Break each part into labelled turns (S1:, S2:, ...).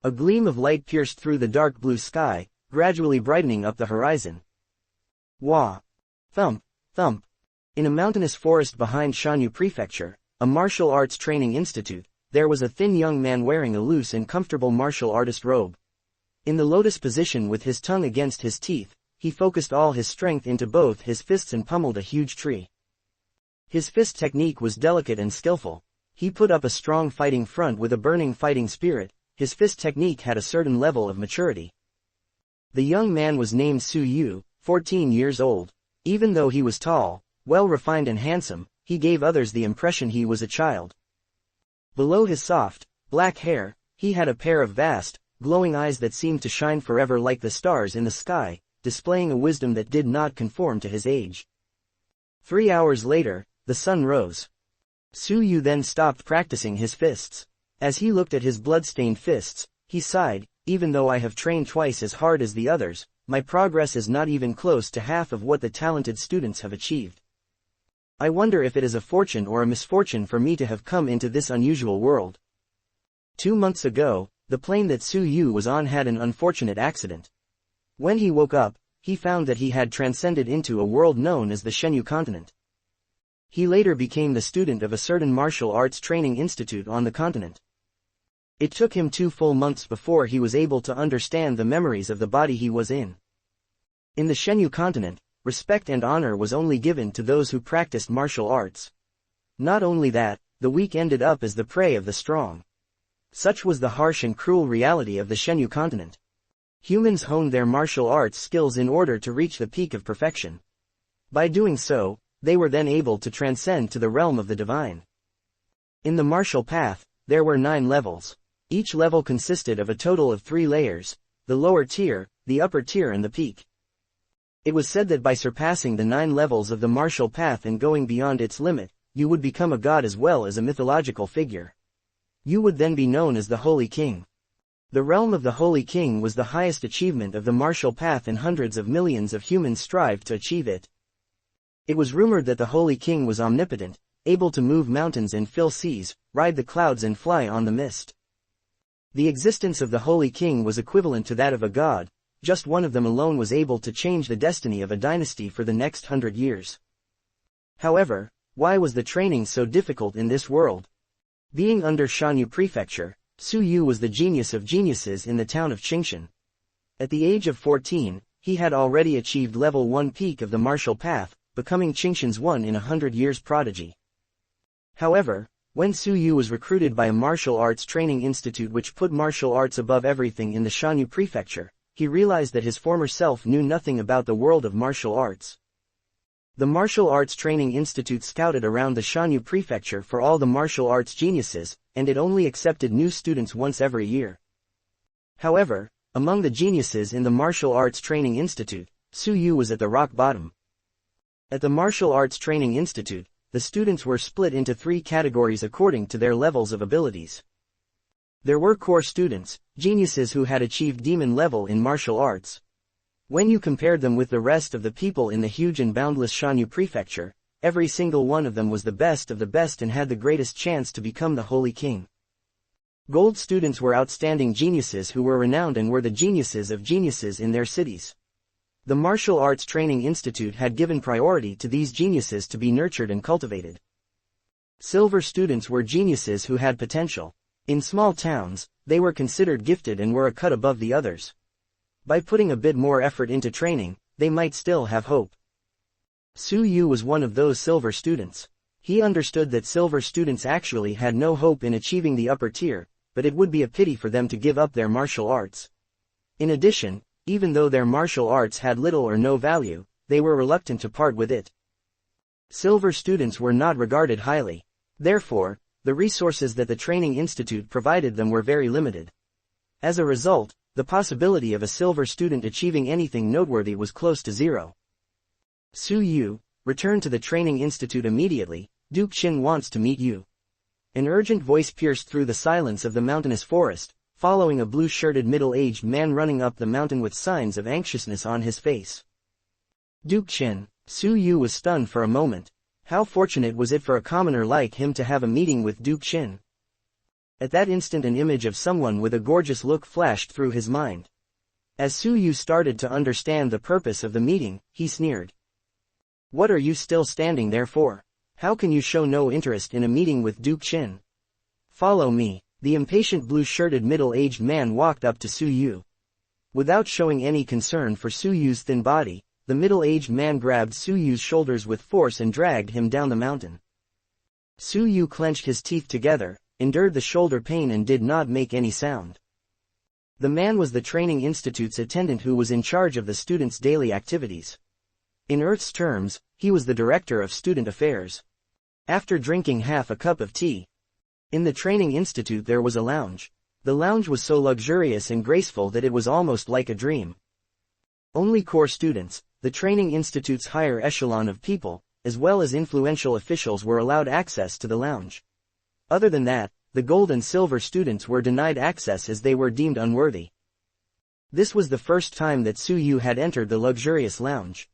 S1: A gleam of light pierced through the dark blue sky, gradually brightening up the horizon. Wah! Thump! Thump! In a mountainous forest behind Shanyu Prefecture, a martial arts training institute, there was a thin young man wearing a loose and comfortable martial artist robe. In the lotus position with his tongue against his teeth, he focused all his strength into both his fists and pummeled a huge tree. His fist technique was delicate and skillful. He put up a strong fighting front with a burning fighting spirit. His fist technique had a certain level of maturity. The young man was named Su Yu, 14 years old. Even though he was tall, well-refined and handsome, he gave others the impression he was a child. Below his soft, black hair, he had a pair of vast, glowing eyes that seemed to shine forever like the stars in the sky, displaying a wisdom that did not conform to his age. 3 hours later, the sun rose. Su Yu then stopped practicing his fists. As he looked at his blood-stained fists, he sighed, even though I have trained twice as hard as the others, my progress is not even close to half of what the talented students have achieved. I wonder if it is a fortune or a misfortune for me to have come into this unusual world. 2 months ago, the plane that Su Yu was on had an unfortunate accident. When he woke up, he found that he had transcended into a world known as the Shenyu continent. He later became the student of a certain martial arts training institute on the continent. It took him 2 full months before he was able to understand the memories of the body he was in. In the Shenyu continent, respect and honor was only given to those who practiced martial arts. Not only that, the weak ended up as the prey of the strong. Such was the harsh and cruel reality of the Shenyu continent. Humans honed their martial arts skills in order to reach the peak of perfection. By doing so, they were then able to transcend to the realm of the divine. In the martial path, there were 9 levels. Each level consisted of a total of 3 layers, the lower tier, the upper tier and the peak. It was said that by surpassing the 9 levels of the martial path and going beyond its limit, you would become a god as well as a mythological figure. You would then be known as the Holy King. The realm of the Holy King was the highest achievement of the martial path and hundreds of millions of humans strived to achieve it. It was rumored that the Holy King was omnipotent, able to move mountains and fill seas, ride the clouds and fly on the mist. The existence of the Holy King was equivalent to that of a god. Just one of them alone was able to change the destiny of a dynasty for the next 100 years. However, why was the training so difficult in this world? Being under Shanyu Prefecture, Su Yu was the genius of geniuses in the town of Qingshan. At the age of 14, he had already achieved level 1 peak of the martial path, becoming Qingshan's 1 in 100 years prodigy. However, when Su Yu was recruited by a martial arts training institute which put martial arts above everything in the Shanyu Prefecture, he realized that his former self knew nothing about the world of martial arts. The Martial Arts Training Institute scouted around the Shanyu Prefecture for all the martial arts geniuses, and it only accepted new students once every year. However, among the geniuses in the Martial Arts Training Institute, Su Yu was at the rock bottom. At the Martial Arts Training Institute, the students were split into 3 categories according to their levels of abilities. There were core students, geniuses who had achieved demon level in martial arts. When you compared them with the rest of the people in the huge and boundless Shanyu Prefecture, every single one of them was the best of the best and had the greatest chance to become the Holy King. Gold students were outstanding geniuses who were renowned and were the geniuses of geniuses in their cities. The Martial Arts Training Institute had given priority to these geniuses to be nurtured and cultivated. Silver students were geniuses who had potential. In small towns, they were considered gifted and were a cut above the others. By putting a bit more effort into training, they might still have hope. Su Yu was one of those silver students. He understood that silver students actually had no hope in achieving the upper tier, but it would be a pity for them to give up their martial arts. In addition, even though their martial arts had little or no value, they were reluctant to part with it. Silver students were not regarded highly. Therefore, the resources that the training institute provided them were very limited. As a result, the possibility of a silver student achieving anything noteworthy was close to zero. Su Yu, return to the training institute immediately, Duke Qin wants to meet you. An urgent voice pierced through the silence of the mountainous forest, following a blue-shirted middle-aged man running up the mountain with signs of anxiousness on his face. Duke Qin, Su Yu was stunned for a moment. How fortunate was it for a commoner like him to have a meeting with Duke Qin? At that instant an image of someone with a gorgeous look flashed through his mind. As Su Yu started to understand the purpose of the meeting, he sneered. What are you still standing there for? How can you show no interest in a meeting with Duke Qin? Follow me. The impatient blue-shirted middle-aged man walked up to Su Yu. Without showing any concern for Su Yu's thin body, the middle-aged man grabbed Su Yu's shoulders with force and dragged him down the mountain. Su Yu clenched his teeth together, endured the shoulder pain and did not make any sound. The man was the training institute's attendant who was in charge of the students' daily activities. In Earth's terms, he was the director of student affairs. After drinking half a cup of tea, in the training institute there was a lounge. The lounge was so luxurious and graceful that it was almost like a dream. Only core students, the training institute's higher echelon of people, as well as influential officials were allowed access to the lounge. Other than that, the gold and silver students were denied access as they were deemed unworthy. This was the first time that Su Yu had entered the luxurious lounge.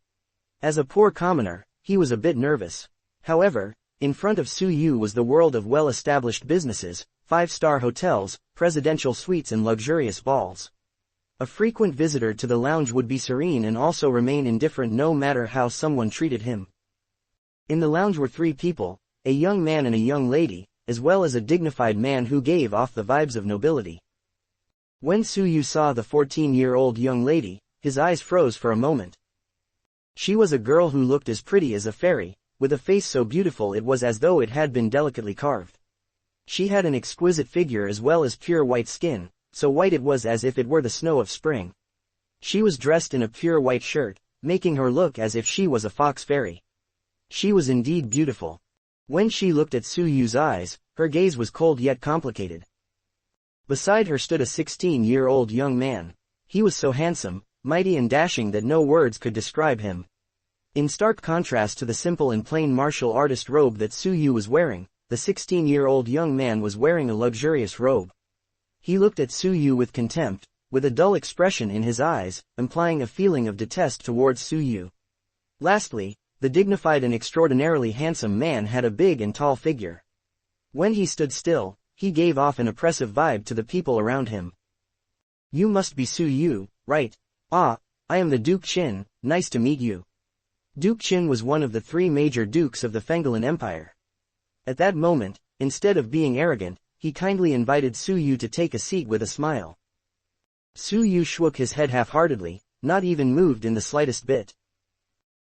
S1: As a poor commoner, he was a bit nervous. However, in front of Su Yu was the world of well-established businesses, 5-star hotels, presidential suites and luxurious balls. A frequent visitor to the lounge would be serene and also remain indifferent no matter how someone treated him. In the lounge were 3 people, a young man and a young lady, as well as a dignified man who gave off the vibes of nobility. When Su Yu saw the 14-year-old young lady, his eyes froze for a moment. She was a girl who looked as pretty as a fairy, with a face so beautiful it was as though it had been delicately carved. She had an exquisite figure as well as pure white skin, so white it was as if it were the snow of spring. She was dressed in a pure white shirt, making her look as if she was a fox fairy. She was indeed beautiful. When she looked at Su Yu's eyes, her gaze was cold yet complicated. Beside her stood a 16-year-old young man. He was so handsome, mighty and dashing that no words could describe him. In stark contrast to the simple and plain martial artist robe that Su Yu was wearing, the 16-year-old young man was wearing a luxurious robe. He looked at Su Yu with contempt, with a dull expression in his eyes, implying a feeling of detest towards Su Yu. Lastly, the dignified and extraordinarily handsome man had a big and tall figure. When he stood still, he gave off an oppressive vibe to the people around him. You must be Su Yu, right? Ah, I am the Duke Qin, nice to meet you. Duke Qin was one of the 3 major dukes of the Fengalan Empire. At that moment, instead of being arrogant, he kindly invited Su Yu to take a seat with a smile. Su Yu shook his head half-heartedly, not even moved in the slightest bit.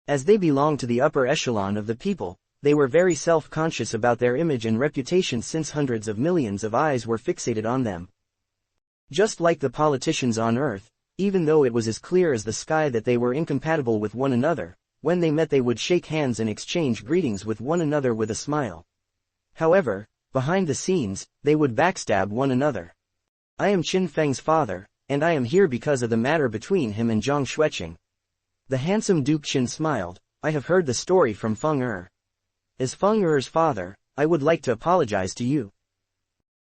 S1: As they belonged to the upper echelon of the people, they were very self-conscious about their image and reputation since hundreds of millions of eyes were fixated on them. Just like the politicians on Earth, even though it was as clear as the sky that they were incompatible with one another, when they met they would shake hands and exchange greetings with one another with a smile. However, behind the scenes, they would backstab one another. I am Qin Feng's father, and I am here because of the matter between him and Zhang Xueqing. The handsome Duke Qin smiled. I have heard the story from Feng Er. As Feng Er's father, I would like to apologize to you.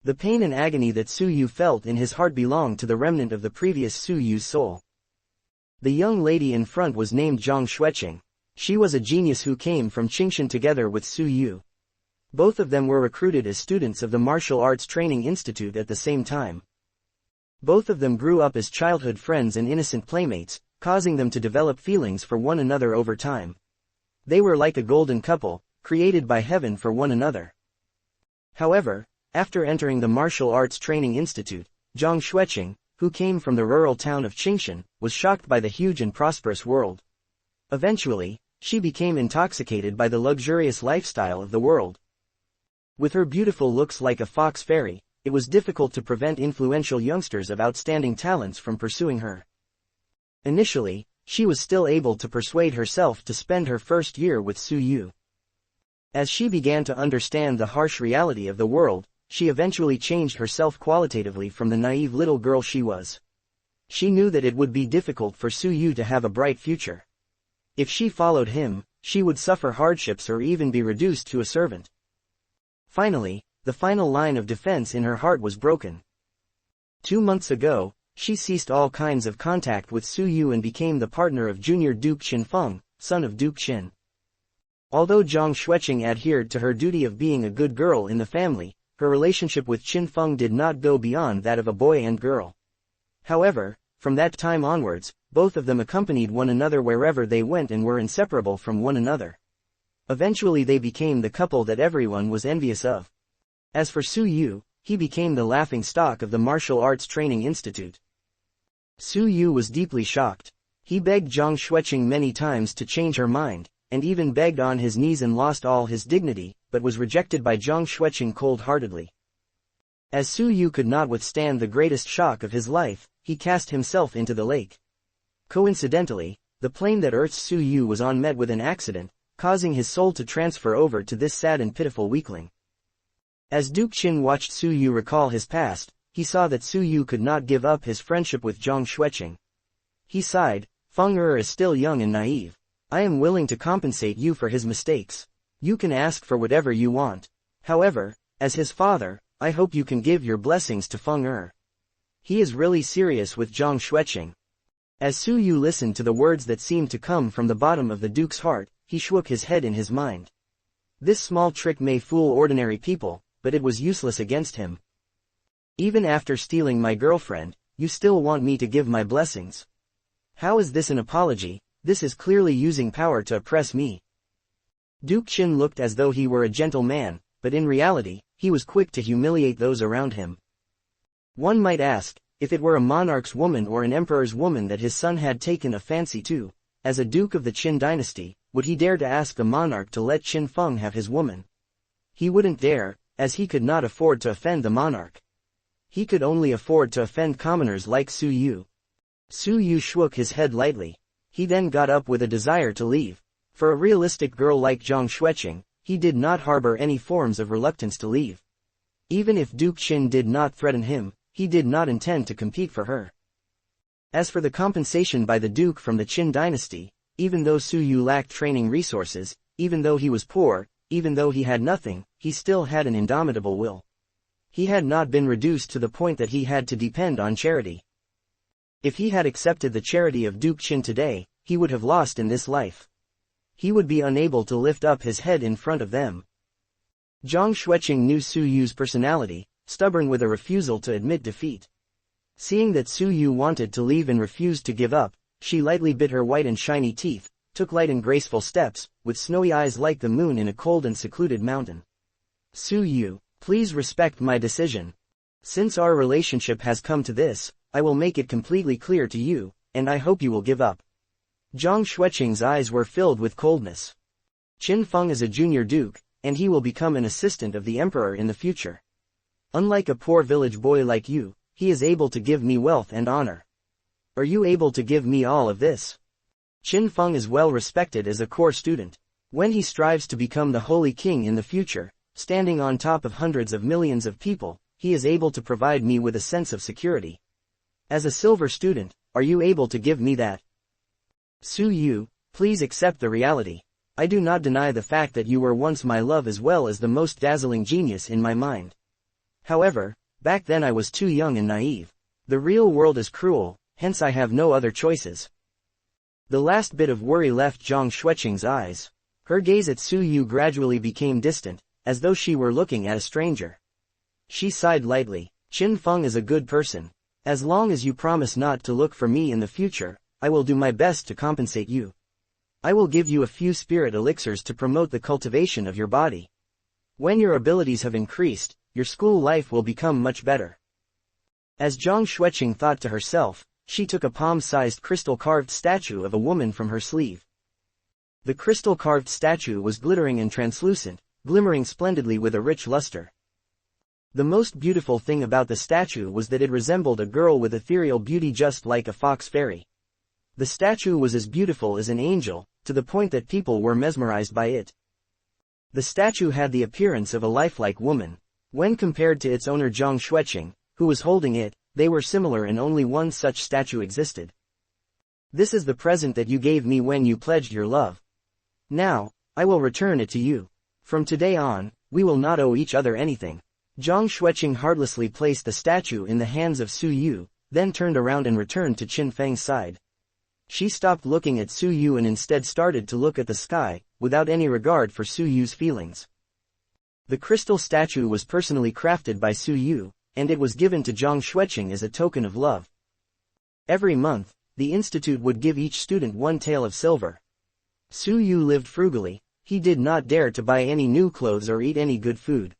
S1: The pain and agony that Su Yu felt in his heart belonged to the remnant of the previous Su Yu's soul. The young lady in front was named Zhang Xueqing. She was a genius who came from Qingshan together with Su Yu. Both of them were recruited as students of the Martial Arts Training Institute at the same time. Both of them grew up as childhood friends and innocent playmates, causing them to develop feelings for one another over time. They were like a golden couple, created by heaven for one another. However, after entering the Martial Arts Training Institute, Zhang Xueqing, who came from the rural town of Qingshan, was shocked by the huge and prosperous world. Eventually, she became intoxicated by the luxurious lifestyle of the world. With her beautiful looks like a fox fairy, it was difficult to prevent influential youngsters of outstanding talents from pursuing her. Initially, she was still able to persuade herself to spend her first year with Su Yu. As she began to understand the harsh reality of the world, she eventually changed herself qualitatively from the naive little girl she was. She knew that it would be difficult for Su Yu to have a bright future. If she followed him, she would suffer hardships or even be reduced to a servant. Finally, the final line of defense in her heart was broken. 2 months ago, she ceased all kinds of contact with Su Yu and became the partner of junior Duke Qin Feng, son of Duke Qin. Although Zhang Xueqing adhered to her duty of being a good girl in the family, her relationship with Qin Feng did not go beyond that of a boy and girl. However, from that time onwards, both of them accompanied one another wherever they went and were inseparable from one another. Eventually they became the couple that everyone was envious of. As for Su Yu, he became the laughing stock of the Martial Arts Training Institute. Su Yu was deeply shocked. He begged Zhang Xueqing many times to change her mind, and even begged on his knees and lost all his dignity, but was rejected by Zhang Xueqing cold-heartedly. As Su Yu could not withstand the greatest shock of his life, he cast himself into the lake. Coincidentally, the plane that Earth's Su Yu was on met with an accident, causing his soul to transfer over to this sad and pitiful weakling. As Duke Qin watched Su Yu recall his past, he saw that Su Yu could not give up his friendship with Zhang Xueqing. He sighed, "Feng Er is still young and naive. I am willing to compensate you for his mistakes. You can ask for whatever you want. However, as his father, I hope you can give your blessings to Feng Er. He is really serious with Zhang Xueqing." As Su Yu listened to the words that seemed to come from the bottom of the Duke's heart, he shook his head in his mind. This small trick may fool ordinary people, but it was useless against him. Even after stealing my girlfriend, you still want me to give my blessings. How is this an apology? This is clearly using power to oppress me. Duke Qin looked as though he were a gentle man, but in reality, he was quick to humiliate those around him. One might ask, if it were a monarch's woman or an emperor's woman that his son had taken a fancy to, as a duke of the Qin dynasty, would he dare to ask the monarch to let Qin Feng have his woman? He wouldn't dare, as he could not afford to offend the monarch. He could only afford to offend commoners like Su Yu. Su Yu shook his head lightly. He then got up with a desire to leave. For a realistic girl like Zhang Xueqing, he did not harbor any forms of reluctance to leave. Even if Duke Qin did not threaten him, he did not intend to compete for her. As for the compensation by the Duke from the Qin dynasty, even though Su Yu lacked training resources, even though he was poor, even though he had nothing, he still had an indomitable will. He had not been reduced to the point that he had to depend on charity. If he had accepted the charity of Duke Qin today, he would have lost in this life. He would be unable to lift up his head in front of them. Zhang Xueqing knew Su Yu's personality, stubborn with a refusal to admit defeat. Seeing that Su Yu wanted to leave and refused to give up, she lightly bit her white and shiny teeth, took light and graceful steps, with snowy eyes like the moon in a cold and secluded mountain. Su Yu, please respect my decision. Since our relationship has come to this, I will make it completely clear to you, and I hope you will give up. Zhang Xueqing's eyes were filled with coldness. Qin Feng is a junior duke, and he will become an assistant of the emperor in the future. Unlike a poor village boy like you, he is able to give me wealth and honor. Are you able to give me all of this? Qin Feng is well respected as a core student. When he strives to become the holy king in the future, standing on top of hundreds of millions of people, he is able to provide me with a sense of security. As a silver student, are you able to give me that? Su Yu, please accept the reality. I do not deny the fact that you were once my love as well as the most dazzling genius in my mind. However, back then I was too young and naive. The real world is cruel, hence I have no other choices. The last bit of worry left Zhang Xueqing's eyes. Her gaze at Su Yu gradually became distant, as though she were looking at a stranger. She sighed lightly. Qin Feng is a good person. As long as you promise not to look for me in the future, I will do my best to compensate you. I will give you a few spirit elixirs to promote the cultivation of your body. When your abilities have increased, your school life will become much better. As Zhang Xueqing thought to herself, she took a palm-sized crystal-carved statue of a woman from her sleeve. The crystal-carved statue was glittering and translucent, glimmering splendidly with a rich luster. The most beautiful thing about the statue was that it resembled a girl with ethereal beauty just like a fox fairy. The statue was as beautiful as an angel, to the point that people were mesmerized by it. The statue had the appearance of a lifelike woman. When compared to its owner Zhang Xueqing, who was holding it, they were similar and only one such statue existed. This is the present that you gave me when you pledged your love. Now, I will return it to you. From today on, we will not owe each other anything. Zhang Xueqing heartlessly placed the statue in the hands of Su Yu, then turned around and returned to Qin Feng's side. She stopped looking at Su Yu and instead started to look at the sky, without any regard for Su Yu's feelings. The crystal statue was personally crafted by Su Yu, and it was given to Zhang Xueqing as a token of love. Every month, the institute would give each student one tael of silver. Su Yu lived frugally. He did not dare to buy any new clothes or eat any good food.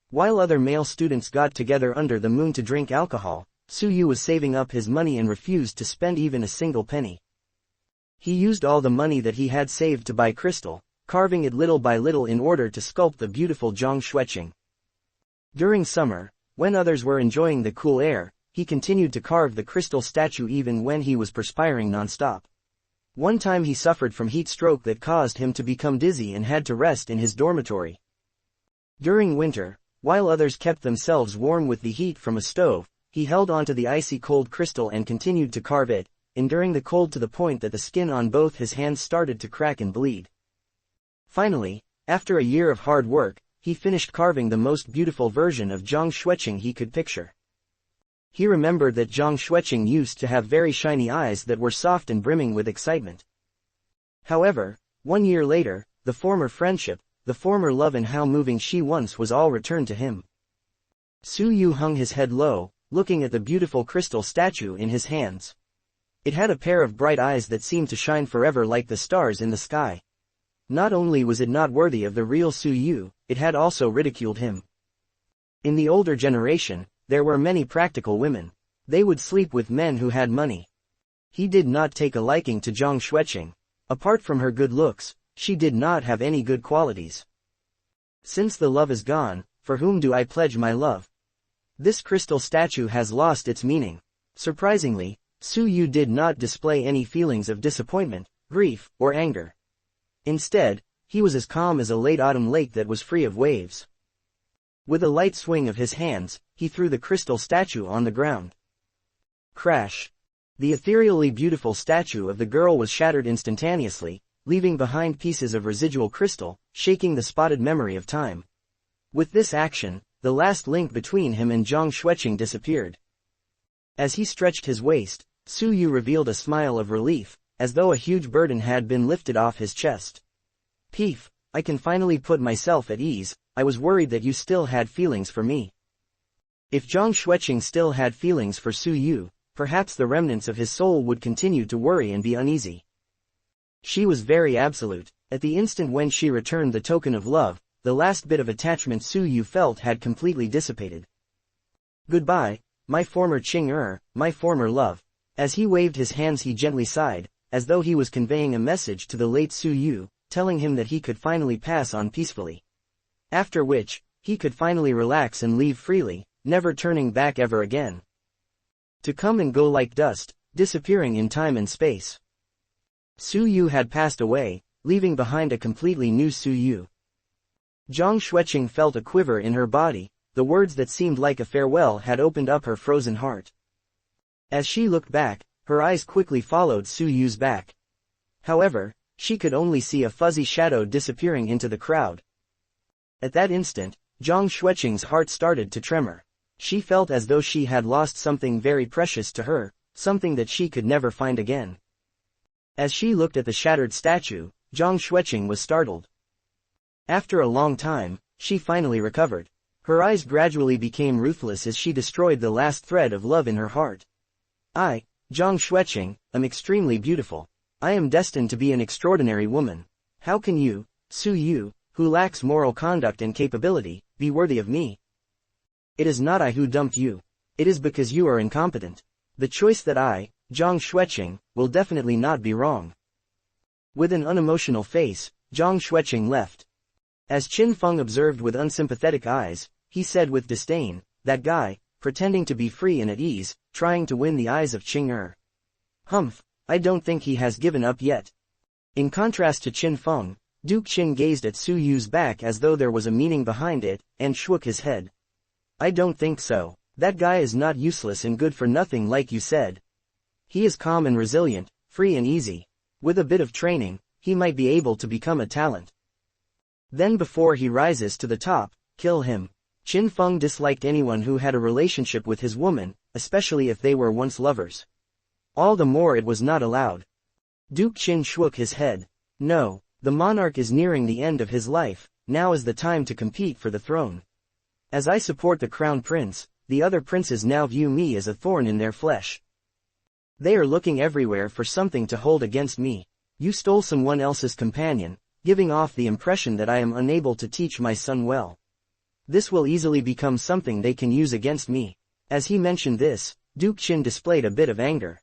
S1: While other male students got together under the moon to drink alcohol, Su Yu was saving up his money and refused to spend even a single penny. He used all the money that he had saved to buy crystal, carving it little by little in order to sculpt the beautiful Zhang Xueqing. During summer, when others were enjoying the cool air, he continued to carve the crystal statue even when he was perspiring non-stop. One time he suffered from heat stroke that caused him to become dizzy and had to rest in his dormitory. During winter, while others kept themselves warm with the heat from a stove, he held onto the icy cold crystal and continued to carve it, enduring the cold to the point that the skin on both his hands started to crack and bleed. Finally, after a year of hard work, he finished carving the most beautiful version of Zhang Xueqing he could picture. He remembered that Zhang Xueqing used to have very shiny eyes that were soft and brimming with excitement. However, 1 year later, the former friendship, the former love and how moving she once was all returned to him. Su Yu hung his head low, looking at the beautiful crystal statue in his hands. It had a pair of bright eyes that seemed to shine forever like the stars in the sky. Not only was it not worthy of the real Su Yu, it had also ridiculed him. In the older generation, there were many practical women. They would sleep with men who had money. He did not take a liking to Zhang Xueqing. Apart from her good looks, she did not have any good qualities. Since the love is gone, for whom do I pledge my love? This crystal statue has lost its meaning. Surprisingly, Su Yu did not display any feelings of disappointment, grief, or anger. Instead, he was as calm as a late autumn lake that was free of waves. With a light swing of his hands, he threw the crystal statue on the ground. Crash! The ethereally beautiful statue of the girl was shattered instantaneously, leaving behind pieces of residual crystal, shaking the spotted memory of time. With this action, the last link between him and Zhang Xueqing disappeared. As he stretched his waist, Su Yu revealed a smile of relief, as though a huge burden had been lifted off his chest. "Peef, I can finally put myself at ease. I was worried that you still had feelings for me." If Zhang Xueqing still had feelings for Su Yu, perhaps the remnants of his soul would continue to worry and be uneasy. She was very absolute. At the instant when she returned the token of love, the last bit of attachment Su Yu felt had completely dissipated. "Goodbye, my former Qing my former love." As he waved his hands he gently sighed, as though he was conveying a message to the late Su Yu, telling him that he could finally pass on peacefully. After which, he could finally relax and leave freely, never turning back ever again. To come and go like dust, disappearing in time and space. Su Yu had passed away, leaving behind a completely new Su Yu. Zhang Xueqing felt a quiver in her body. The words that seemed like a farewell had opened up her frozen heart. As she looked back, her eyes quickly followed Su Yu's back. However, she could only see a fuzzy shadow disappearing into the crowd. At that instant, Zhang Xueqing's heart started to tremor. She felt as though she had lost something very precious to her, something that she could never find again. As she looked at the shattered statue, Zhang Xueqing was startled. After a long time, she finally recovered. Her eyes gradually became ruthless as she destroyed the last thread of love in her heart. "I, Zhang Xueqing, am extremely beautiful. I am destined to be an extraordinary woman. How can you, Su Yu, who lacks moral conduct and capability, be worthy of me? It is not I who dumped you. It is because you are incompetent. The choice that I, Zhang Xueqing, will definitely not be wrong." With an unemotional face, Zhang Xueqing left. As Qin Feng observed with unsympathetic eyes, he said with disdain, "That guy, pretending to be free and at ease, trying to win the eyes of Qing Humph, I don't think he has given up yet." In contrast to Qin Feng, Duke Qin gazed at Su Yu's back as though there was a meaning behind it, and shook his head. "I don't think so. That guy is not useless and good for nothing like you said. He is calm and resilient, free and easy. With a bit of training, he might be able to become a talent. Then before he rises to the top, kill him." Qin Feng disliked anyone who had a relationship with his woman, especially if they were once lovers. All the more it was not allowed. Duke Qin shook his head. "No, the monarch is nearing the end of his life. now is the time to compete for the throne. As I support the crown prince, the other princes now view me as a thorn in their flesh. They are looking everywhere for something to hold against me. You stole someone else's companion, giving off the impression that I am unable to teach my son well. This will easily become something they can use against me. As he mentioned this, Duke Qin displayed a bit of anger.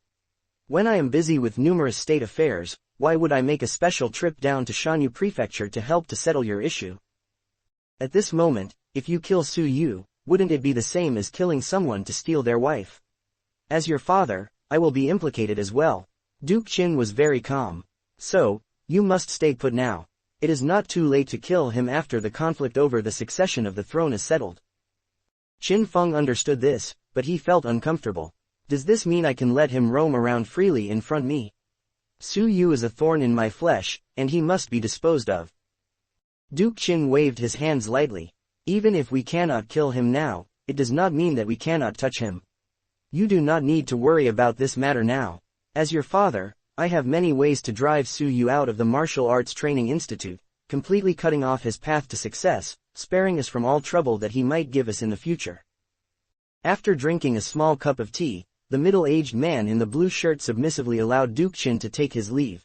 S1: When I am busy with numerous state affairs, why would I make a special trip down to Shanyu Prefecture to help to settle your issue? At this moment, if you kill Su Yu, wouldn't it be the same as killing someone to steal their wife? As your father, I will be implicated as well. Duke Qin was very calm. So, you must stay put now. It is not too late to kill him after the conflict over the succession of the throne is settled. Qin Feng understood this, but he felt uncomfortable. Does this mean I can let him roam around freely in front of me? Su Yu is a thorn in my flesh, and he must be disposed of. Duke Qin waved his hands lightly. Even if we cannot kill him now, it does not mean that we cannot touch him. You do not need to worry about this matter now. As your father, I have many ways to drive Su Yu out of the Martial Arts Training Institute, completely cutting off his path to success, sparing us from all trouble that he might give us in the future. After drinking a small cup of tea, the middle-aged man in the blue shirt submissively allowed Duke Qin to take his leave.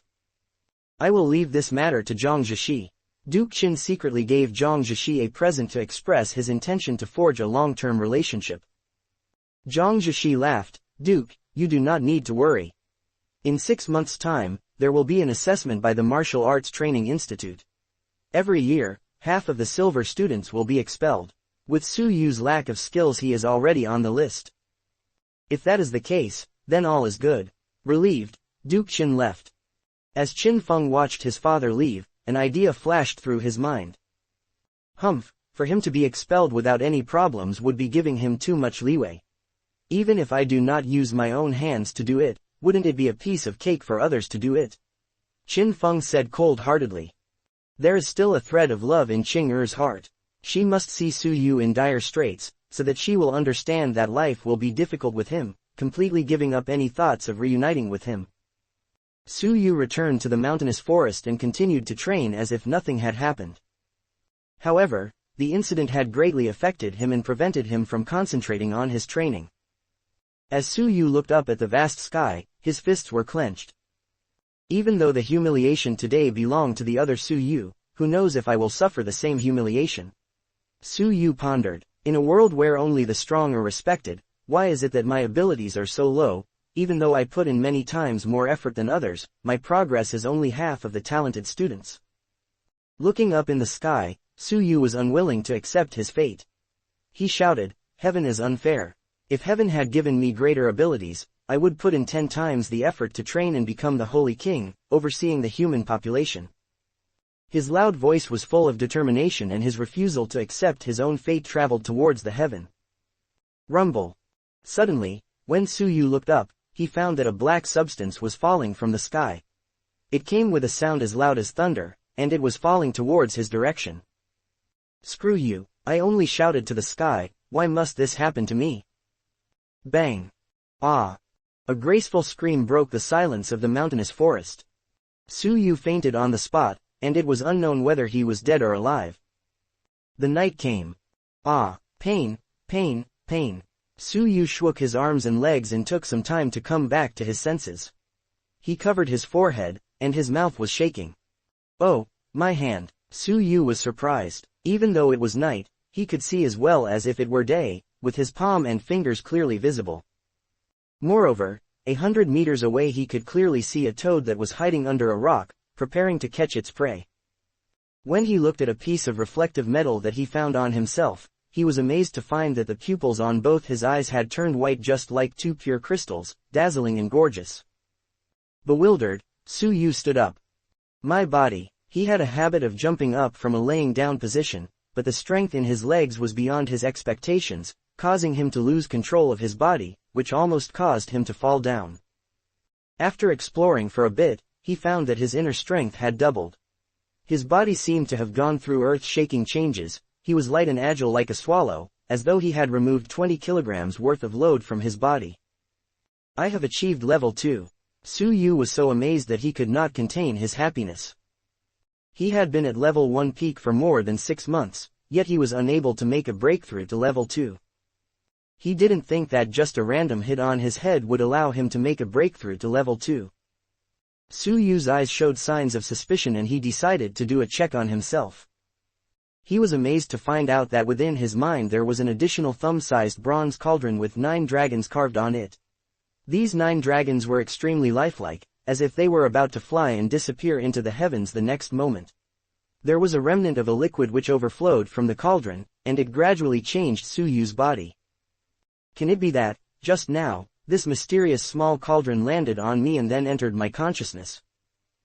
S1: I will leave this matter to Zhang Zhishi. Duke Qin secretly gave Zhang Zhishi a present to express his intention to forge a long-term relationship. Zhang Zhishi laughed. Duke, you do not need to worry. In 6 months' time, there will be an assessment by the Martial Arts Training Institute. Every year, half of the silver students will be expelled. With Su Yu's lack of skills, he is already on the list. If that is the case, then all is good. Relieved, Duke Qin left. As Qin Feng watched his father leave, an idea flashed through his mind. Humph, for him to be expelled without any problems would be giving him too much leeway. Even if I do not use my own hands to do it, wouldn't it be a piece of cake for others to do it? Qin Feng said cold-heartedly. There is still a thread of love in Qing Er's heart. She must see Su Yu in dire straits, so that she will understand that life will be difficult with him, completely giving up any thoughts of reuniting with him. Su Yu returned to the mountainous forest and continued to train as if nothing had happened. However, the incident had greatly affected him and prevented him from concentrating on his training. As Su Yu looked up at the vast sky, his fists were clenched. Even though the humiliation today belonged to the other Su Yu, who knows if I will suffer the same humiliation? Su Yu pondered. In a world where only the strong are respected, why is it that my abilities are so low? Even though I put in many times more effort than others, my progress is only half of the talented students. Looking up in the sky, Su Yu was unwilling to accept his fate. He shouted, "Heaven is unfair. If heaven had given me greater abilities, I would put in 10 times the effort to train and become the Holy King, overseeing the human population." His loud voice was full of determination, and his refusal to accept his own fate traveled towards the heaven. Rumble. Suddenly, when Su Yu looked up, he found that a black substance was falling from the sky. It came with a sound as loud as thunder, and it was falling towards his direction. Screw you, I only shouted to the sky, why must this happen to me? Bang! Ah! A graceful scream broke the silence of the mountainous forest. Su Yu fainted on the spot, and it was unknown whether he was dead or alive. The night came. Ah! Pain, pain, pain. Su Yu shook his arms and legs and took some time to come back to his senses. He covered his forehead, and his mouth was shaking. Oh, my hand! Su Yu was surprised. Even though it was night, he could see as well as if it were day, with his palm and fingers clearly visible. Moreover, 100 meters away he could clearly see a toad that was hiding under a rock, preparing to catch its prey. When he looked at a piece of reflective metal that he found on himself, he was amazed to find that the pupils on both his eyes had turned white just like 2 pure crystals, dazzling and gorgeous. Bewildered, Su Yu stood up. My body. He had a habit of jumping up from a laying down position, but the strength in his legs was beyond his expectations, causing him to lose control of his body, which almost caused him to fall down. After exploring for a bit, he found that his inner strength had doubled. His body seemed to have gone through earth-shaking changes. He was light and agile like a swallow, as though he had removed 20 kilograms worth of load from his body. I have achieved level 2. Su Yu was so amazed that he could not contain his happiness. He had been at level 1 peak for more than 6 months, yet he was unable to make a breakthrough to level 2. He didn't think that just a random hit on his head would allow him to make a breakthrough to level 2. Su Yu's eyes showed signs of suspicion and he decided to do a check on himself. He was amazed to find out that within his mind there was an additional thumb-sized bronze cauldron with 9 dragons carved on it. These 9 dragons were extremely lifelike, as if they were about to fly and disappear into the heavens the next moment. There was a remnant of a liquid which overflowed from the cauldron, and it gradually changed Su Yu's body. Can it be that, just now, this mysterious small cauldron landed on me and then entered my consciousness?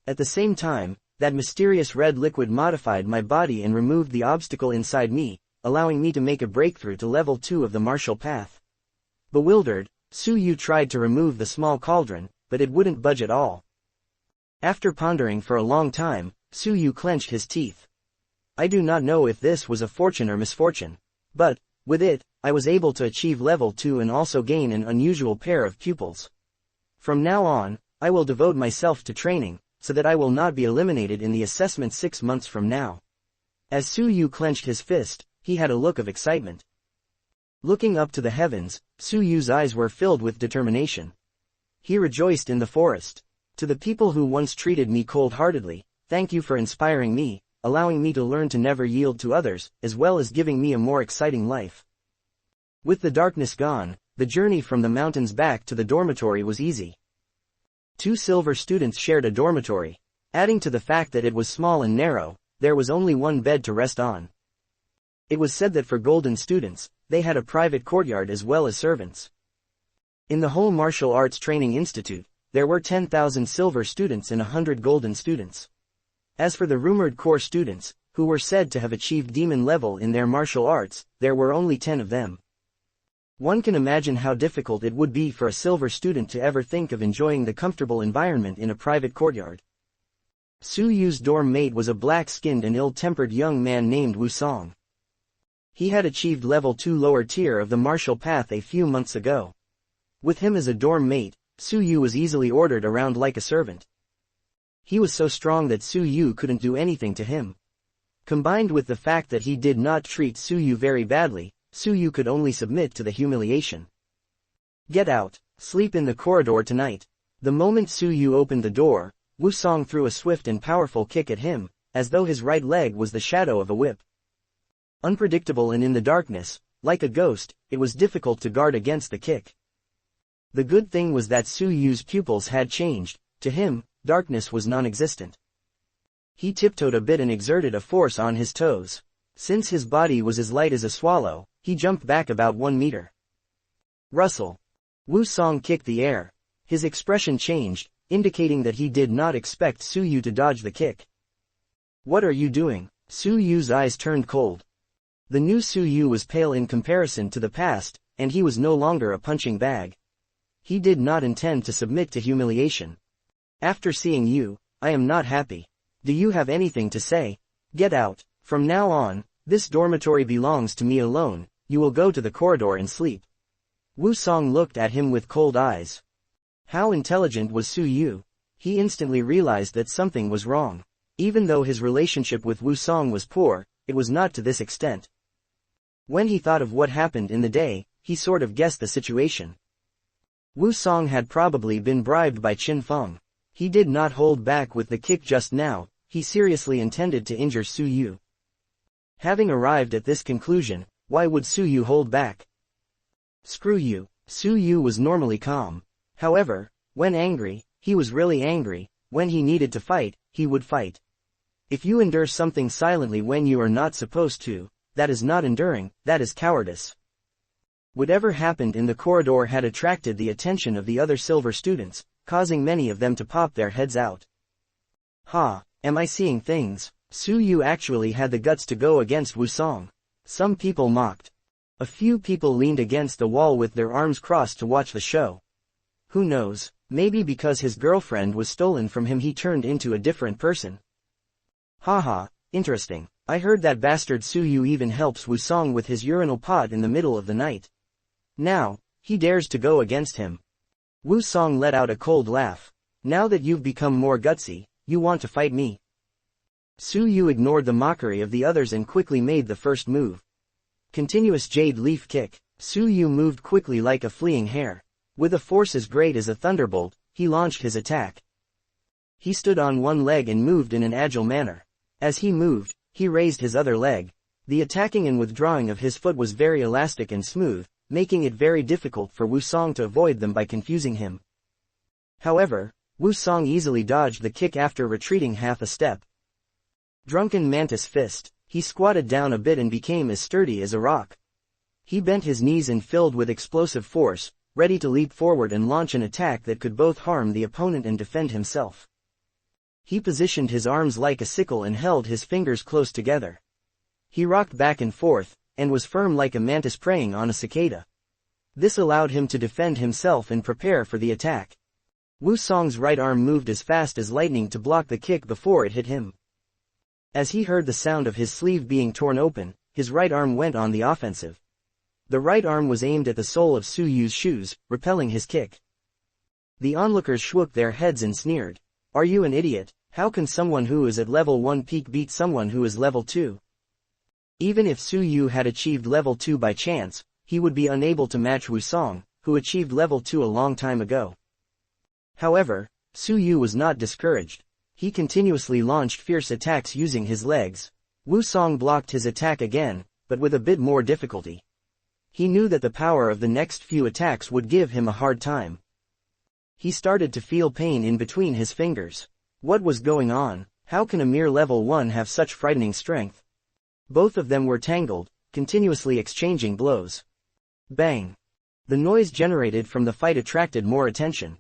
S1: At the same time, that mysterious red liquid modified my body and removed the obstacle inside me, allowing me to make a breakthrough to level 2 of the martial path. Bewildered, Su Yu tried to remove the small cauldron, but it wouldn't budge at all. After pondering for a long time, Su Yu clenched his teeth. I do not know if this was a fortune or misfortune, but, with it, I was able to achieve level 2 and also gain an unusual pair of pupils. From now on, I will devote myself to training, so that I will not be eliminated in the assessment 6 months from now. As Su Yu clenched his fist, he had a look of excitement. Looking up to the heavens, Su Yu's eyes were filled with determination. He rejoiced in the forest. To the people who once treated me cold-heartedly, thank you for inspiring me, allowing me to learn to never yield to others, as well as giving me a more exciting life. With the darkness gone, the journey from the mountains back to the dormitory was easy. 2 silver students shared a dormitory. Adding to the fact that it was small and narrow, there was only 1 bed to rest on. It was said that for golden students, they had a private courtyard as well as servants. In the whole martial arts training institute, there were 10,000 silver students and 100 golden students. As for the rumored core students, who were said to have achieved demon level in their martial arts, there were only 10 of them. One can imagine how difficult it would be for a silver student to ever think of enjoying the comfortable environment in a private courtyard. Su Yu's dorm mate was a black-skinned and ill-tempered young man named Wu Song. He had achieved level 2 lower tier of the martial path a few months ago. With him as a dorm mate, Su Yu was easily ordered around like a servant. He was so strong that Su Yu couldn't do anything to him. Combined with the fact that he did not treat Su Yu very badly, Su Yu could only submit to the humiliation. Get out, sleep in the corridor tonight. The moment Su Yu opened the door, Wu Song threw a swift and powerful kick at him, as though his right leg was the shadow of a whip. Unpredictable and in the darkness, like a ghost, it was difficult to guard against the kick. The good thing was that Su Yu's pupils had changed. To him, darkness was non-existent. He tiptoed a bit and exerted a force on his toes. Since his body was as light as a swallow, he jumped back about 1 meter. Rustle. Wu Song kicked the air. His expression changed, indicating that he did not expect Su Yu to dodge the kick. What are you doing? Su Yu's eyes turned cold. The new Su Yu was pale in comparison to the past, and he was no longer a punching bag. He did not intend to submit to humiliation. After seeing you, I am not happy. Do you have anything to say? Get out. From now on, this dormitory belongs to me alone. You will go to the corridor and sleep. Wu Song looked at him with cold eyes. How intelligent was Su Yu? He instantly realized that something was wrong. Even though his relationship with Wu Song was poor, it was not to this extent. When he thought of what happened in the day, he sort of guessed the situation. Wu Song had probably been bribed by Qin Feng. He did not hold back with the kick just now, he seriously intended to injure Su Yu. Having arrived at this conclusion, why would Su Yu hold back? Screw you. Su Yu was normally calm. However, when angry, he was really angry. When he needed to fight, he would fight. If you endure something silently when you are not supposed to, that is not enduring, that is cowardice. Whatever happened in the corridor had attracted the attention of the other silver students, causing many of them to pop their heads out. Ha, am I seeing things? Su Yu actually had the guts to go against Wu Song. Some people mocked. A few people leaned against the wall with their arms crossed to watch the show. Who knows, maybe because his girlfriend was stolen from him he turned into a different person. Haha, interesting. I heard that bastard Su Yu even helps Wu Song with his urinal pot in the middle of the night. Now, he dares to go against him. Wu Song let out a cold laugh. Now that you've become more gutsy, you want to fight me. Su Yu ignored the mockery of the others and quickly made the first move. Continuous jade leaf kick. Su Yu moved quickly like a fleeing hare. With a force as great as a thunderbolt, he launched his attack. He stood on one leg and moved in an agile manner. As he moved, he raised his other leg. The attacking and withdrawing of his foot was very elastic and smooth, making it very difficult for Wu Song to avoid them by confusing him. However, Wu Song easily dodged the kick after retreating half a step. Drunken Mantis Fist. He squatted down a bit and became as sturdy as a rock. He bent his knees and filled with explosive force, ready to leap forward and launch an attack that could both harm the opponent and defend himself. He positioned his arms like a sickle and held his fingers close together. He rocked back and forth, and was firm like a mantis preying on a cicada. This allowed him to defend himself and prepare for the attack. Wu Song's right arm moved as fast as lightning to block the kick before it hit him. As he heard the sound of his sleeve being torn open, his right arm went on the offensive. The right arm was aimed at the sole of Su Yu's shoes, repelling his kick. The onlookers shook their heads and sneered. Are you an idiot? How can someone who is at level 1 peak beat someone who is level 2? Even if Su Yu had achieved level 2 by chance, he would be unable to match Wu Song, who achieved level 2 a long time ago. However, Su Yu was not discouraged. He continuously launched fierce attacks using his legs. Wu Song blocked his attack again, but with a bit more difficulty. He knew that the power of the next few attacks would give him a hard time. He started to feel pain in between his fingers. What was going on? How can a mere level 1 have such frightening strength? Both of them were tangled, continuously exchanging blows. Bang! The noise generated from the fight attracted more attention.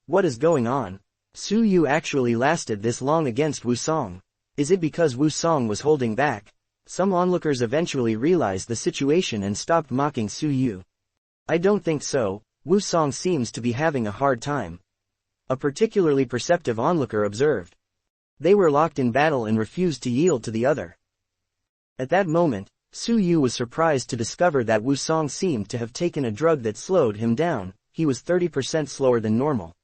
S1: What is going on? Su Yu actually lasted this long against Wu Song. Is it because Wu Song was holding back? Some onlookers eventually realized the situation and stopped mocking Su Yu. I don't think so. Wu Song seems to be having a hard time. A particularly perceptive onlooker observed. They were locked in battle and refused to yield to the other. At that moment, Su Yu was surprised to discover that Wu Song seemed to have taken a drug that slowed him down. He was 30% slower than normal.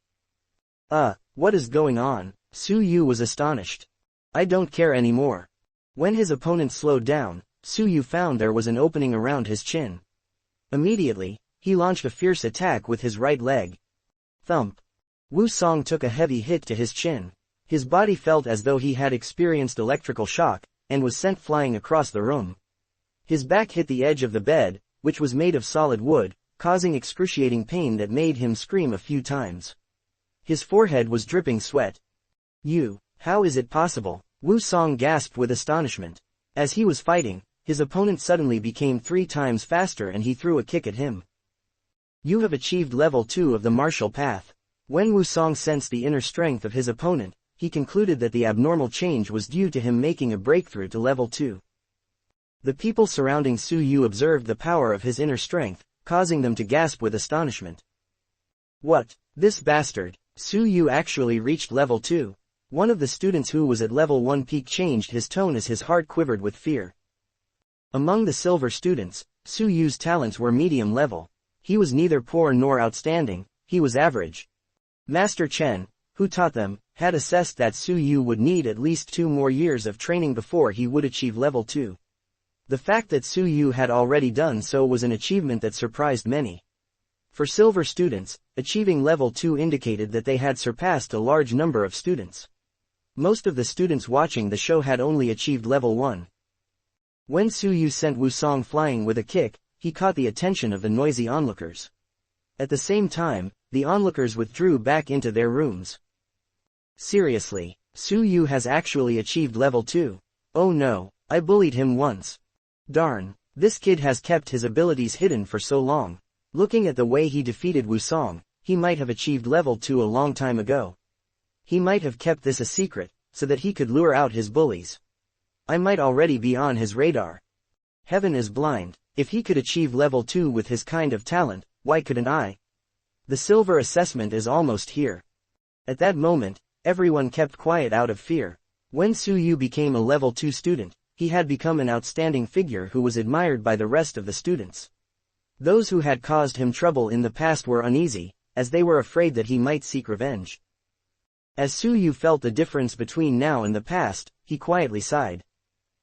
S1: What is going on? Su Yu was astonished. I don't care anymore. When his opponent slowed down, Su Yu found there was an opening around his chin. Immediately, he launched a fierce attack with his right leg. Thump. Wu Song took a heavy hit to his chin. His body felt as though he had experienced electrical shock, and was sent flying across the room. His back hit the edge of the bed, which was made of solid wood, causing excruciating pain that made him scream a few times. His forehead was dripping sweat. How is it possible? Wu Song gasped with astonishment. As he was fighting, his opponent suddenly became 3 times faster and he threw a kick at him. You have achieved level 2 of the martial path. When Wu Song sensed the inner strength of his opponent, he concluded that the abnormal change was due to him making a breakthrough to level 2. The people surrounding Su Yu observed the power of his inner strength, causing them to gasp with astonishment. What? This bastard! Su Yu actually reached level 2. One of the students who was at level 1 peak changed his tone as his heart quivered with fear. Among the silver students, Su Yu's talents were medium level. He was neither poor nor outstanding, he was average. Master Chen, who taught them, had assessed that Su Yu would need at least 2 more years of training before he would achieve level 2. The fact that Su Yu had already done so was an achievement that surprised many. For silver students, achieving level 2 indicated that they had surpassed a large number of students. Most of the students watching the show had only achieved level 1. When Su Yu sent Wu Song flying with a kick, he caught the attention of the noisy onlookers. At the same time, the onlookers withdrew back into their rooms. Seriously, Su Yu has actually achieved level 2. Oh no, I bullied him once. Darn, this kid has kept his abilities hidden for so long. Looking at the way he defeated Wu Song, he might have achieved level 2 a long time ago. He might have kept this a secret, so that he could lure out his bullies. I might already be on his radar. Heaven is blind. If he could achieve level 2 with his kind of talent, why couldn't I? The silver assessment is almost here. At that moment, everyone kept quiet out of fear. When Su Yu became a level 2 student, he had become an outstanding figure who was admired by the rest of the students. Those who had caused him trouble in the past were uneasy, as they were afraid that he might seek revenge. As Su Yu felt the difference between now and the past, he quietly sighed.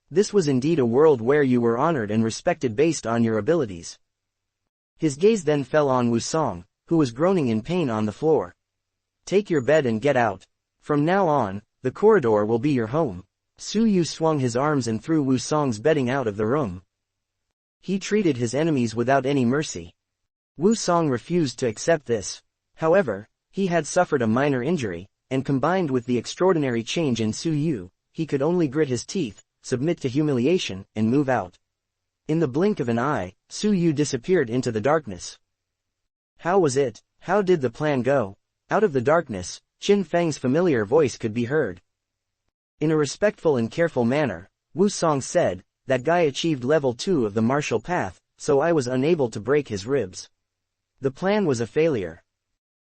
S1: This was indeed a world where you were honored and respected based on your abilities. His gaze then fell on Wusong, who was groaning in pain on the floor. Take your bed and get out. From now on, the corridor will be your home. Su Yu swung his arms and threw Wusong's bedding out of the room. He treated his enemies without any mercy. Wusong refused to accept this. However, he had suffered a minor injury, and combined with the extraordinary change in Su Yu, he could only grit his teeth, submit to humiliation, and move out. In the blink of an eye, Su Yu disappeared into the darkness. How was it? How did the plan go? Out of the darkness, Qin Feng's familiar voice could be heard. In a respectful and careful manner, Wusong said, that guy achieved level 2 of the martial path, so I was unable to break his ribs. The plan was a failure.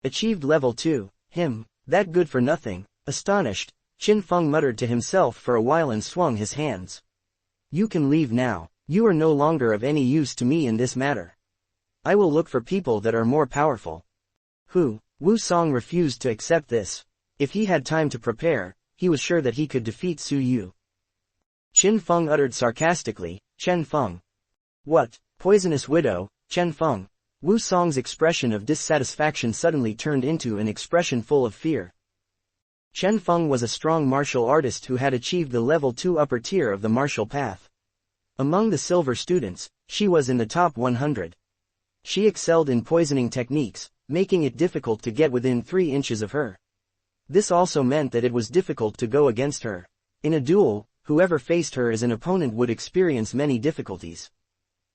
S1: Achieved level 2, him, that good for nothing. Astonished, Qin Feng muttered to himself for a while and swung his hands. You can leave now. You are no longer of any use to me in this matter. I will look for people that are more powerful. Wusong refused to accept this. If he had time to prepare, he was sure that he could defeat Su Yu. Qin Feng uttered sarcastically, Chen Feng. What, poisonous widow, Chen Feng? Wusong's expression of dissatisfaction suddenly turned into an expression full of fear. Chen Feng was a strong martial artist who had achieved the level 2 upper tier of the martial path. Among the silver students, she was in the top 100. She excelled in poisoning techniques, making it difficult to get within 3 inches of her. This also meant that it was difficult to go against her. In a duel, whoever faced her as an opponent would experience many difficulties.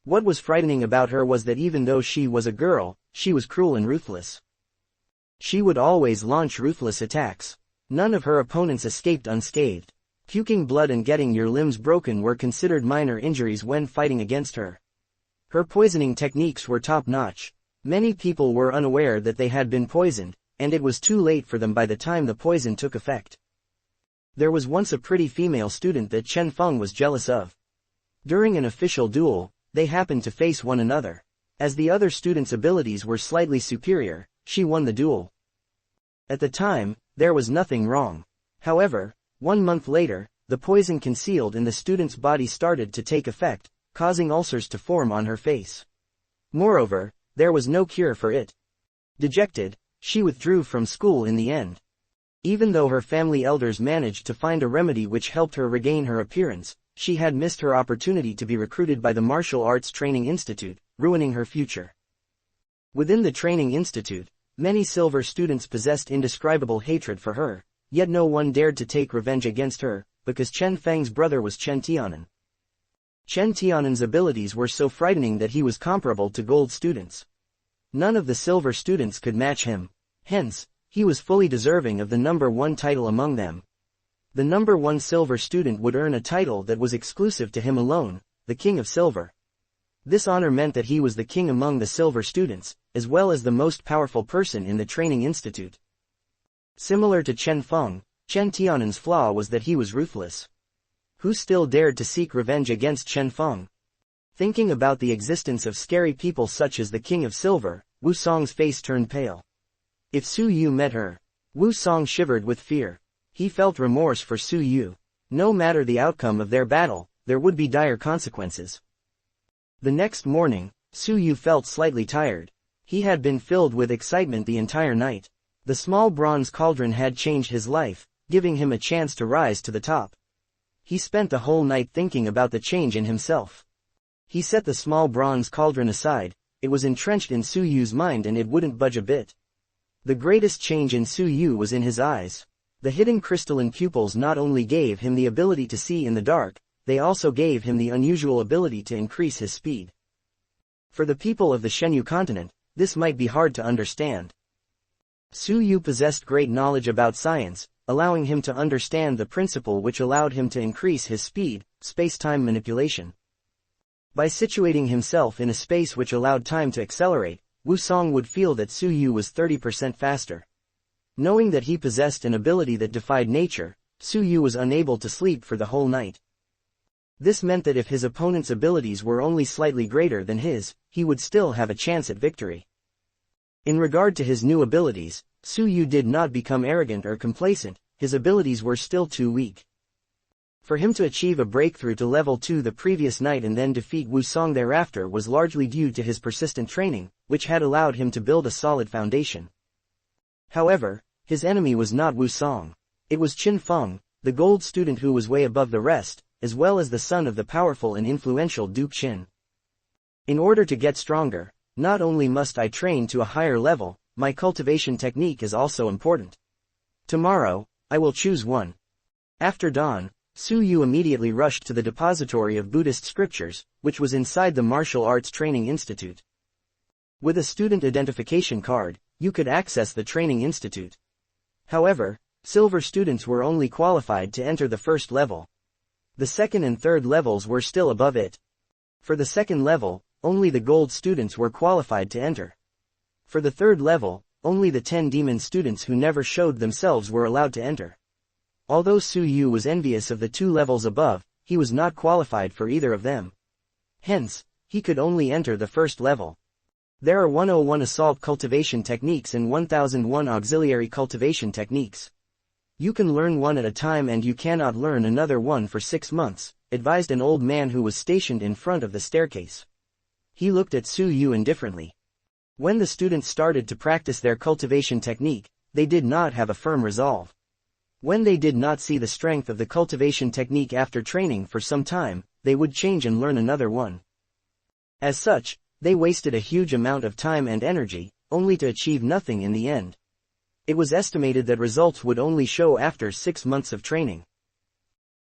S1: What was frightening about her was that even though she was a girl, she was cruel and ruthless. She would always launch ruthless attacks. None of her opponents escaped unscathed. Puking blood and getting your limbs broken were considered minor injuries when fighting against her. Her poisoning techniques were top-notch. Many people were unaware that they had been poisoned, and it was too late for them by the time the poison took effect. There was once a pretty female student that Chen Feng was jealous of. During an official duel, they happened to face one another. As the other student's abilities were slightly superior, she won the duel. At the time, there was nothing wrong. However, 1 month later, the poison concealed in the student's body started to take effect, causing ulcers to form on her face. Moreover, there was no cure for it. Dejected, she withdrew from school in the end. Even though her family elders managed to find a remedy which helped her regain her appearance, she had missed her opportunity to be recruited by the Martial Arts Training Institute, ruining her future. Within the Training Institute, many silver students possessed indescribable hatred for her, yet no one dared to take revenge against her, because Chen Feng's brother was Chen Tianan. Chen Tianan's abilities were so frightening that he was comparable to gold students. None of the silver students could match him. Hence, he was fully deserving of the number 1 title among them. The number 1 silver student would earn a title that was exclusive to him alone, the King of Silver. This honor meant that he was the king among the silver students, as well as the most powerful person in the Training Institute. Similar to Chen Feng, Chen Tianan's flaw was that he was ruthless. Who still dared to seek revenge against Chen Feng? Thinking about the existence of scary people such as the King of Silver, Wusong's face turned pale. If Su Yu met her, Wusong shivered with fear. He felt remorse for Su Yu. No matter the outcome of their battle, there would be dire consequences. The next morning, Su Yu felt slightly tired. He had been filled with excitement the entire night. The small bronze cauldron had changed his life, giving him a chance to rise to the top. He spent the whole night thinking about the change in himself. He set the small bronze cauldron aside. It was entrenched in Su Yu's mind and it wouldn't budge a bit. The greatest change in Su Yu was in his eyes. The hidden crystalline pupils not only gave him the ability to see in the dark, they also gave him the unusual ability to increase his speed. For the people of the Shenyu continent, this might be hard to understand. Su Yu possessed great knowledge about science, allowing him to understand the principle which allowed him to increase his speed, space-time manipulation. By situating himself in a space which allowed time to accelerate, Wusong would feel that Su Yu was 30% faster. Knowing that he possessed an ability that defied nature, Su Yu was unable to sleep for the whole night. This meant that if his opponent's abilities were only slightly greater than his, he would still have a chance at victory. In regard to his new abilities, Su Yu did not become arrogant or complacent, his abilities were still too weak. For him to achieve a breakthrough to level 2 the previous night and then defeat Wu Song thereafter was largely due to his persistent training, which had allowed him to build a solid foundation. However, his enemy was not Wu Song. It was Qin Feng, the gold student who was way above the rest, as well as the son of the powerful and influential Duke Qin. In order to get stronger, not only must I train to a higher level, my cultivation technique is also important. Tomorrow, I will choose one. After dawn, Su Yu immediately rushed to the depository of Buddhist scriptures, which was inside the Martial Arts Training Institute. With a student identification card, you could access the training institute. However, silver students were only qualified to enter the first level. The second and third levels were still above it. For the second level, only the gold students were qualified to enter. For the third level, only the 10 demon students who never showed themselves were allowed to enter. Although Su Yu was envious of the 2 levels above, he was not qualified for either of them. Hence, he could only enter the first level. There are 101 assault cultivation techniques and 1001 auxiliary cultivation techniques. You can learn one at a time and you cannot learn another one for 6 months, advised an old man who was stationed in front of the staircase. He looked at Su Yu indifferently. When the students started to practice their cultivation technique, they did not have a firm resolve. When they did not see the strength of the cultivation technique after training for some time, they would change and learn another one. As such, they wasted a huge amount of time and energy, only to achieve nothing in the end. It was estimated that results would only show after 6 months of training.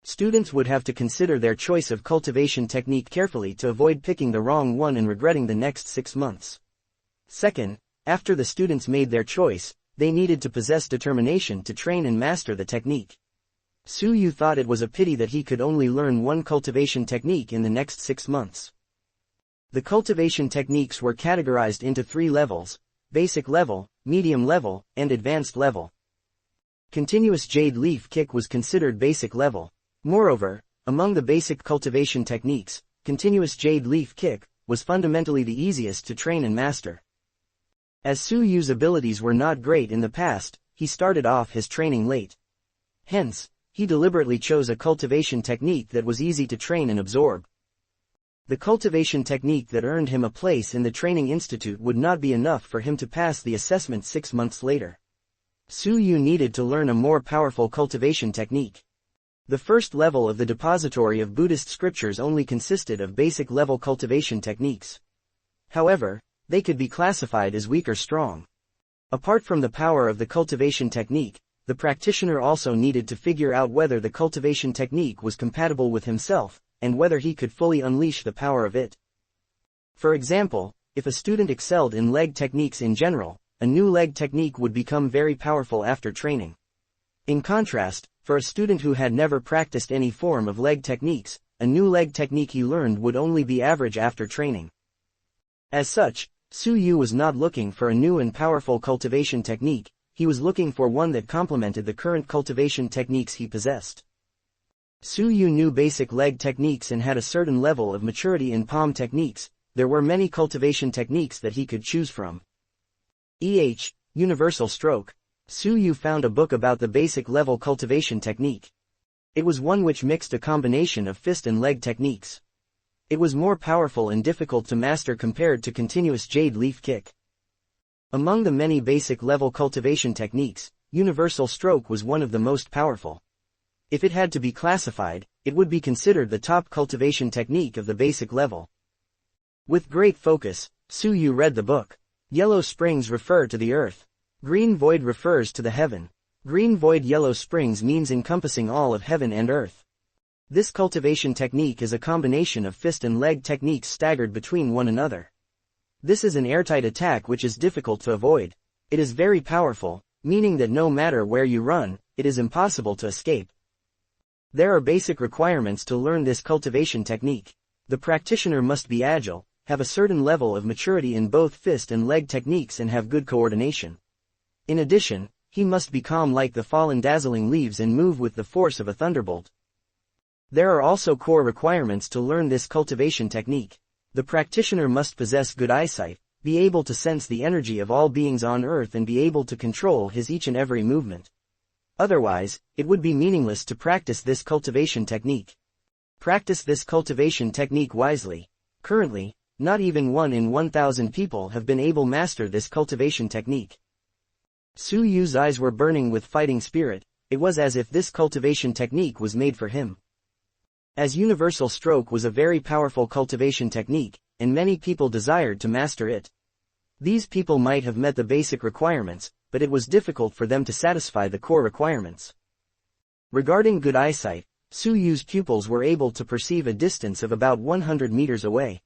S1: Students would have to consider their choice of cultivation technique carefully to avoid picking the wrong one and regretting the next 6 months. Second, after the students made their choice, they needed to possess determination to train and master the technique. Su Yu thought it was a pity that he could only learn one cultivation technique in the next 6 months. The cultivation techniques were categorized into 3 levels: basic level, medium level, and advanced level. Continuous Jade Leaf Kick was considered basic level. Moreover, among the basic cultivation techniques, continuous Jade Leaf Kick was fundamentally the easiest to train and master. As Su Yu's abilities were not great in the past, he started off his training late. Hence, he deliberately chose a cultivation technique that was easy to train and absorb. The cultivation technique that earned him a place in the training institute would not be enough for him to pass the assessment 6 months later. Su Yu needed to learn a more powerful cultivation technique. The first level of the depository of Buddhist scriptures only consisted of basic level cultivation techniques. However, they could be classified as weak or strong. Apart from the power of the cultivation technique, the practitioner also needed to figure out whether the cultivation technique was compatible with himself, and whether he could fully unleash the power of it. For example, if a student excelled in leg techniques in general, a new leg technique would become very powerful after training. In contrast, for a student who had never practiced any form of leg techniques, a new leg technique he learned would only be average after training. As such, Su Yu was not looking for a new and powerful cultivation technique, he was looking for one that complemented the current cultivation techniques he possessed. Su Yu knew basic leg techniques and had a certain level of maturity in palm techniques. There were many cultivation techniques that he could choose from. Universal Stroke. Su Yu found a book about the basic level cultivation technique. It was one which mixed a combination of fist and leg techniques. It was more powerful and difficult to master compared to continuous Jade Leaf Kick. Among the many basic level cultivation techniques, Universal Stroke was one of the most powerful. If it had to be classified, it would be considered the top cultivation technique of the basic level. With great focus, Su Yu read the book. Yellow springs refer to the earth. Green void refers to the heaven. Green void yellow springs means encompassing all of heaven and earth. This cultivation technique is a combination of fist and leg techniques staggered between one another. This is an airtight attack which is difficult to avoid. It is very powerful, meaning that no matter where you run, it is impossible to escape. There are basic requirements to learn this cultivation technique. The practitioner must be agile, have a certain level of maturity in both fist and leg techniques and have good coordination. In addition, he must be calm like the fallen dazzling leaves and move with the force of a thunderbolt. There are also core requirements to learn this cultivation technique. The practitioner must possess good eyesight, be able to sense the energy of all beings on earth and be able to control his each and every movement. Otherwise, it would be meaningless to practice this cultivation technique. Practice this cultivation technique wisely. Currently, not even 1 in 1,000 people have been able to master this cultivation technique. Su Yu's eyes were burning with fighting spirit. It was as if this cultivation technique was made for him. As universal stroke was a very powerful cultivation technique, and many people desired to master it. These people might have met the basic requirements, but it was difficult for them to satisfy the core requirements. Regarding good eyesight, Su Yu's pupils were able to perceive a distance of about 100 meters away.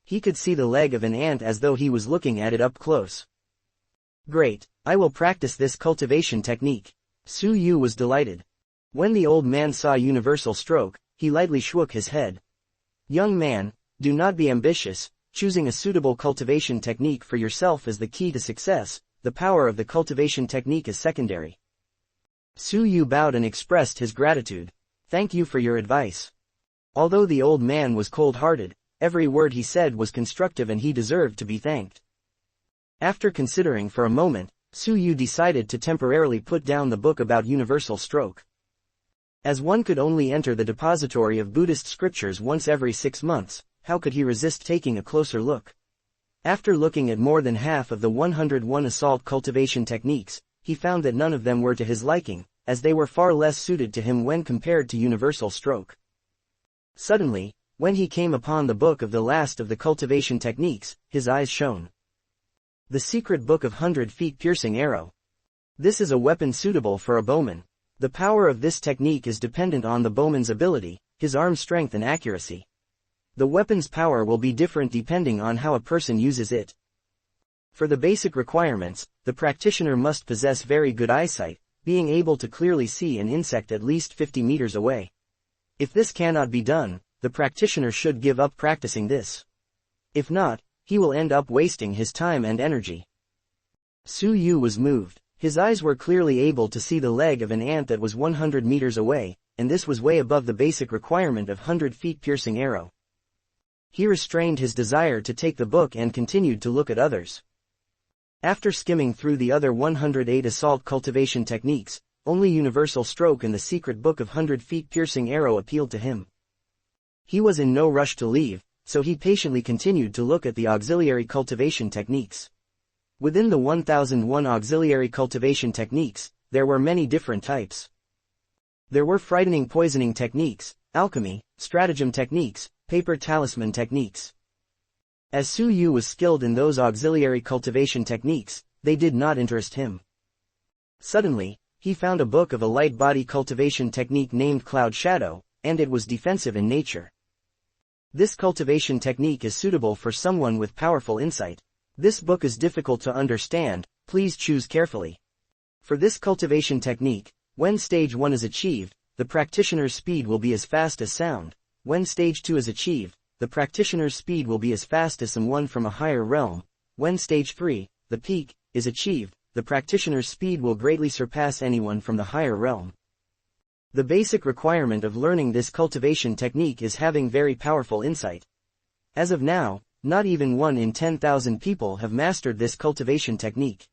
S1: He could see the leg of an ant as though he was looking at it up close. Great, I will practice this cultivation technique. Su Yu was delighted. When the old man saw universal stroke, he lightly shook his head. Young man, do not be ambitious, choosing a suitable cultivation technique for yourself is the key to success, the power of the cultivation technique is secondary. Su Yu bowed and expressed his gratitude. Thank you for your advice. Although the old man was cold-hearted, every word he said was constructive and he deserved to be thanked. After considering for a moment, Su Yu decided to temporarily put down the book about universal stroke. As one could only enter the depository of Buddhist scriptures once every 6 months, how could he resist taking a closer look? After looking at more than half of the 101 assault cultivation techniques, he found that none of them were to his liking, as they were far less suited to him when compared to universal stroke. Suddenly, when he came upon the book of the last of the cultivation techniques, his eyes shone. The secret book of 100 feet piercing arrow. This is a weapon suitable for a bowman. The power of this technique is dependent on the bowman's ability, his arm strength and accuracy. The weapon's power will be different depending on how a person uses it. For the basic requirements, the practitioner must possess very good eyesight, being able to clearly see an insect at least 50 meters away. If this cannot be done, the practitioner should give up practicing this. If not, he will end up wasting his time and energy. Su Yu was moved. His eyes were clearly able to see the leg of an ant that was 100 meters away, and this was way above the basic requirement of 100 feet piercing arrow. He restrained his desire to take the book and continued to look at others. After skimming through the other 108 assault cultivation techniques, only universal stroke and the secret book of 100 feet piercing arrow appealed to him. He was in no rush to leave, so he patiently continued to look at the auxiliary cultivation techniques. Within the 1001 auxiliary cultivation techniques, there were many different types. There were frightening poisoning techniques, alchemy, stratagem techniques, paper talisman techniques. As Su Yu was skilled in those auxiliary cultivation techniques, they did not interest him. Suddenly, he found a book of a light body cultivation technique named Cloud Shadow, and it was defensive in nature. This cultivation technique is suitable for someone with powerful insight. This book is difficult to understand, please choose carefully. For this cultivation technique, when stage 1 is achieved, the practitioner's speed will be as fast as sound. When stage 2 is achieved, the practitioner's speed will be as fast as someone from a higher realm. When stage 3, the peak, is achieved, the practitioner's speed will greatly surpass anyone from the higher realm. The basic requirement of learning this cultivation technique is having very powerful insight. As of now, not even 1 in 10,000 people have mastered this cultivation technique.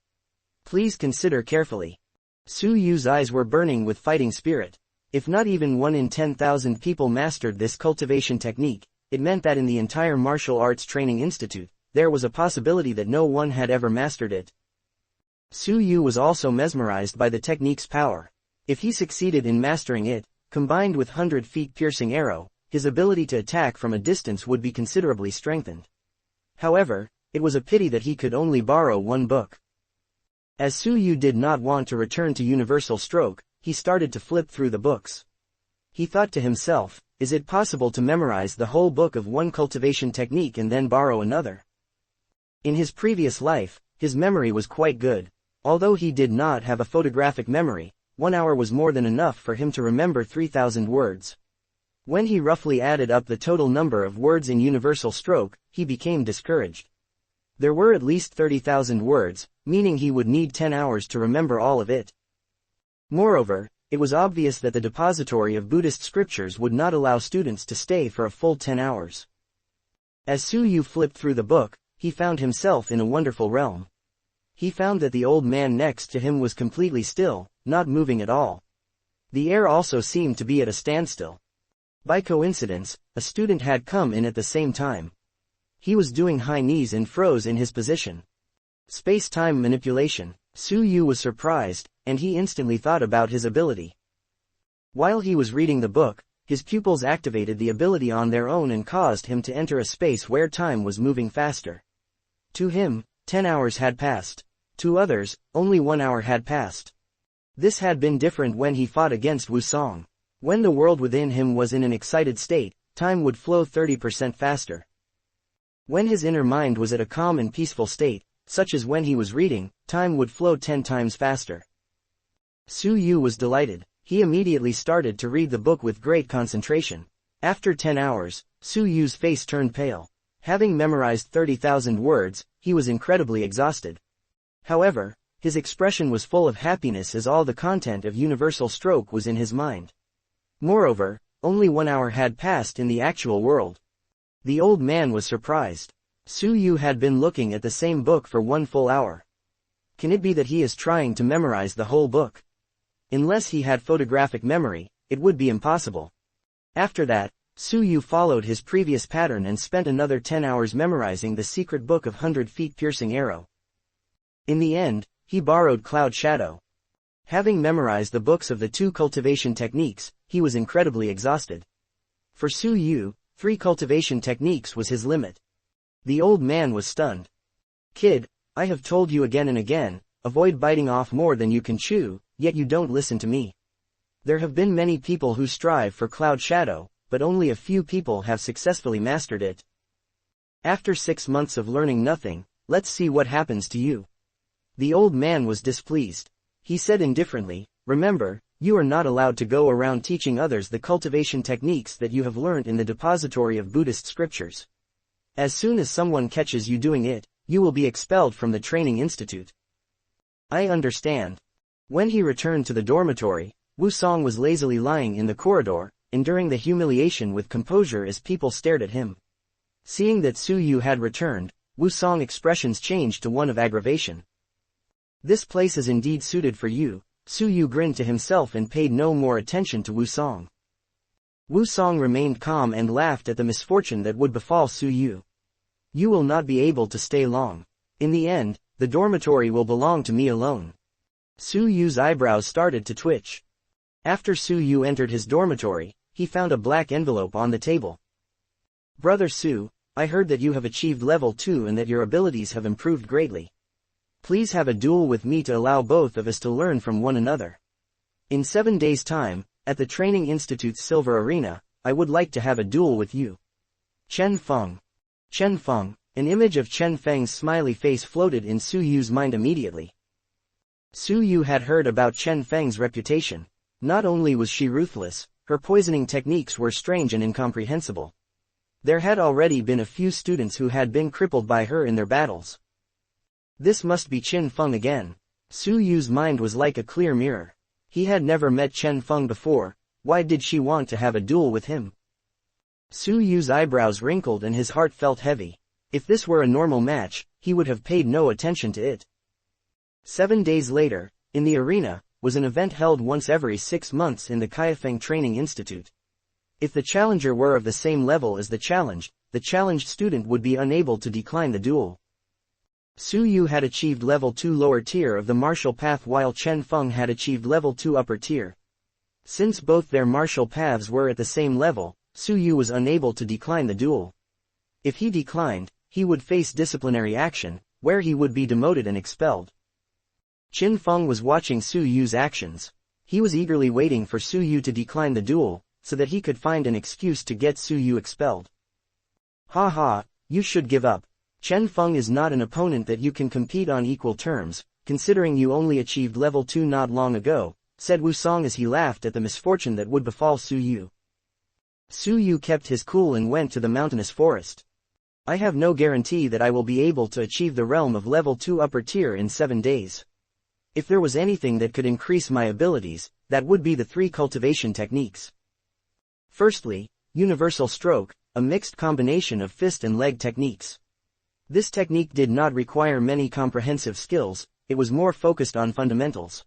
S1: Please consider carefully. Su Yu's eyes were burning with fighting spirit. If not even 1 in 10,000 people mastered this cultivation technique, it meant that in the entire martial arts training institute, there was a possibility that no one had ever mastered it. Su Yu was also mesmerized by the technique's power. If he succeeded in mastering it, combined with 100 feet piercing arrow, his ability to attack from a distance would be considerably strengthened. However, it was a pity that he could only borrow 1 book. As Su Yu did not want to return to universal stroke, he started to flip through the books. He thought to himself, is it possible to memorize the whole book of 1 cultivation technique and then borrow another? In his previous life, his memory was quite good. Although he did not have a photographic memory, 1 hour was more than enough for him to remember 3,000 words. When he roughly added up the total number of words in universal stroke, he became discouraged. There were at least 30,000 words, meaning he would need 10 hours to remember all of it. Moreover, it was obvious that the depository of Buddhist scriptures would not allow students to stay for a full 10 hours. As Su Yu flipped through the book, he found himself in a wonderful realm. He found that the old man next to him was completely still, not moving at all. The air also seemed to be at a standstill. By coincidence, a student had come in at the same time. He was doing high knees and froze in his position. Space-time manipulation. Su Yu was surprised, and he instantly thought about his ability. While he was reading the book, his pupils activated the ability on their own and caused him to enter a space where time was moving faster. To him, 10 hours had passed. To others, only 1 hour had passed. This had been different when he fought against Wusong. When the world within him was in an excited state, time would flow 30% faster. When his inner mind was at a calm and peaceful state, such as when he was reading, time would flow 10 times faster. Su Yu was delighted. He immediately started to read the book with great concentration. After 10 hours, Su Yu's face turned pale. Having memorized 30,000 words, he was incredibly exhausted. However, his expression was full of happiness as all the content of Universal Stroke was in his mind. Moreover, only 1 hour had passed in the actual world. The old man was surprised. Su Yu had been looking at the same book for 1 full hour. Can it be that he is trying to memorize the whole book? Unless he had photographic memory, it would be impossible. After that, Su Yu followed his previous pattern and spent another 10 hours memorizing the secret book of 100 feet piercing arrow. In the end, he borrowed Cloud Shadow. Having memorized the books of the 2 cultivation techniques, he was incredibly exhausted. For Su Yu, 3 cultivation techniques was his limit. The old man was stunned. Kid, I have told you again and again, avoid biting off more than you can chew, yet you don't listen to me. There have been many people who strive for Cloud Shadow, but only a few people have successfully mastered it. After 6 months of learning nothing, let's see what happens to you. The old man was displeased. He said indifferently, remember, you are not allowed to go around teaching others the cultivation techniques that you have learned in the depository of Buddhist scriptures. As soon as someone catches you doing it, you will be expelled from the training institute. I understand. When he returned to the dormitory, Wusong was lazily lying in the corridor, enduring the humiliation with composure as people stared at him. Seeing that Su Yu had returned, Wusong's expressions changed to one of aggravation. This place is indeed suited for you. Su Yu grinned to himself and paid no more attention to Wusong. Wusong remained calm and laughed at the misfortune that would befall Su Yu. You will not be able to stay long. In the end, the dormitory will belong to me alone. Su Yu's eyebrows started to twitch. After Su Yu entered his dormitory, he found a black envelope on the table. Brother Su, I heard that you have achieved level 2 and that your abilities have improved greatly. Please have a duel with me to allow both of us to learn from one another. In 7 days' time, at the Training Institute's Silver Arena, I would like to have a duel with you. Chen Feng. Chen Feng, an image of Chen Feng's smiley face floated in Su Yu's mind immediately. Su Yu had heard about Chen Feng's reputation. Not only was she ruthless, her poisoning techniques were strange and incomprehensible. There had already been a few students who had been crippled by her in their battles. This must be Chen Feng again. Su Yu's mind was like a clear mirror. He had never met Chen Feng before. Why did she want to have a duel with him? Su Yu's eyebrows wrinkled and his heart felt heavy. If this were a normal match, he would have paid no attention to it. 7 days later, in the arena, was an event held once every 6 months in the Kaifeng Training Institute. If the challenger were of the same level as the challenged student would be unable to decline the duel. Su Yu had achieved level 2 lower tier of the martial path while Chen Feng had achieved level 2 upper tier. Since both their martial paths were at the same level, Su Yu was unable to decline the duel. If he declined, he would face disciplinary action, where he would be demoted and expelled. Chen Feng was watching Su Yu's actions. He was eagerly waiting for Su Yu to decline the duel, so that he could find an excuse to get Su Yu expelled. Ha ha, you should give up. Chen Feng is not an opponent that you can compete on equal terms, considering you only achieved level 2 not long ago, said Wusong as he laughed at the misfortune that would befall Su Yu. Su Yu kept his cool and went to the mountainous forest. I have no guarantee that I will be able to achieve the realm of level 2 upper tier in 7 days. If there was anything that could increase my abilities, that would be the 3 cultivation techniques. Firstly, Universal Stroke, a mixed combination of fist and leg techniques. This technique did not require many comprehensive skills, it was more focused on fundamentals.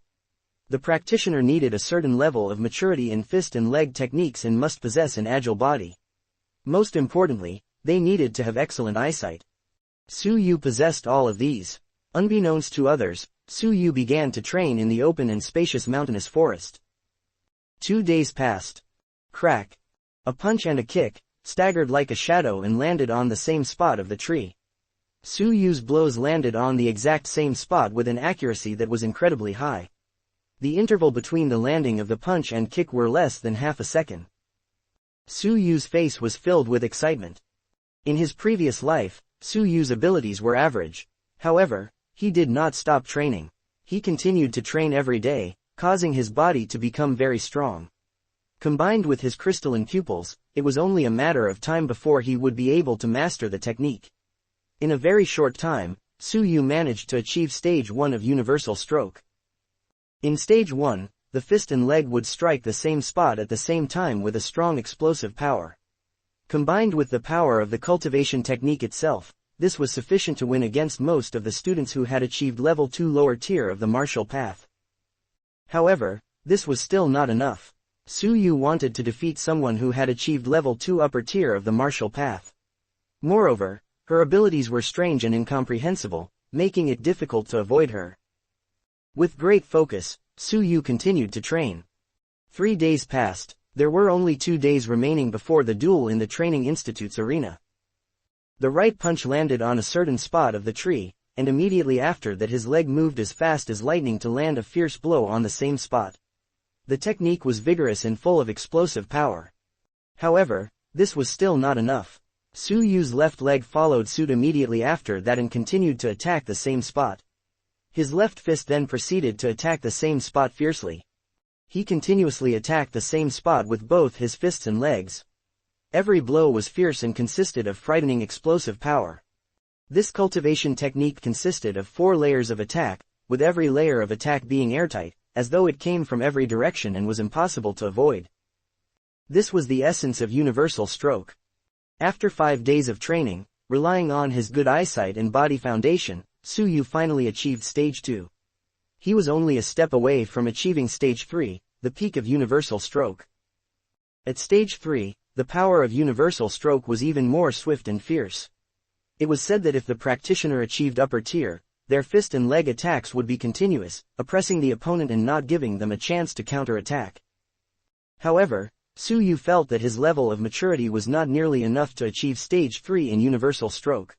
S1: The practitioner needed a certain level of maturity in fist and leg techniques and must possess an agile body. Most importantly, they needed to have excellent eyesight. Su Yu possessed all of these. Unbeknownst to others, Su Yu began to train in the open and spacious mountainous forest. 2 days passed. Crack. A punch and a kick, staggered like a shadow and landed on the same spot of the tree. Su Yu's blows landed on the exact same spot with an accuracy that was incredibly high. The interval between the landing of the punch and kick were less than half a second. Su Yu's face was filled with excitement. In his previous life, Su Yu's abilities were average. However, he did not stop training. He continued to train every day, causing his body to become very strong. Combined with his crystalline pupils, it was only a matter of time before he would be able to master the technique. In a very short time, Su Yu managed to achieve stage 1 of universal stroke. In stage 1, the fist and leg would strike the same spot at the same time with a strong explosive power. Combined with the power of the cultivation technique itself, this was sufficient to win against most of the students who had achieved level 2 lower tier of the martial path. However, this was still not enough. Su Yu wanted to defeat someone who had achieved level 2 upper tier of the martial path. Moreover, her abilities were strange and incomprehensible, making it difficult to avoid her. With great focus, Su Yu continued to train. 3 days passed. There were only 2 days remaining before the duel in the Training Institute's arena. The right punch landed on a certain spot of the tree, and immediately after that his leg moved as fast as lightning to land a fierce blow on the same spot. The technique was vigorous and full of explosive power. However, this was still not enough. Su Yu's left leg followed suit immediately after that and continued to attack the same spot. His left fist then proceeded to attack the same spot fiercely. He continuously attacked the same spot with both his fists and legs. Every blow was fierce and consisted of frightening explosive power. This cultivation technique consisted of 4 layers of attack, with every layer of attack being airtight, as though it came from every direction and was impossible to avoid. This was the essence of universal stroke. After 5 days of training, relying on his good eyesight and body foundation, Su Yu finally achieved stage 2. He was only a step away from achieving stage 3, the peak of universal stroke. At stage 3, the power of universal stroke was even more swift and fierce. It was said that if the practitioner achieved upper tier, their fist and leg attacks would be continuous, oppressing the opponent and not giving them a chance to counter-attack. However, Su Yu felt that his level of maturity was not nearly enough to achieve stage 3 in universal stroke.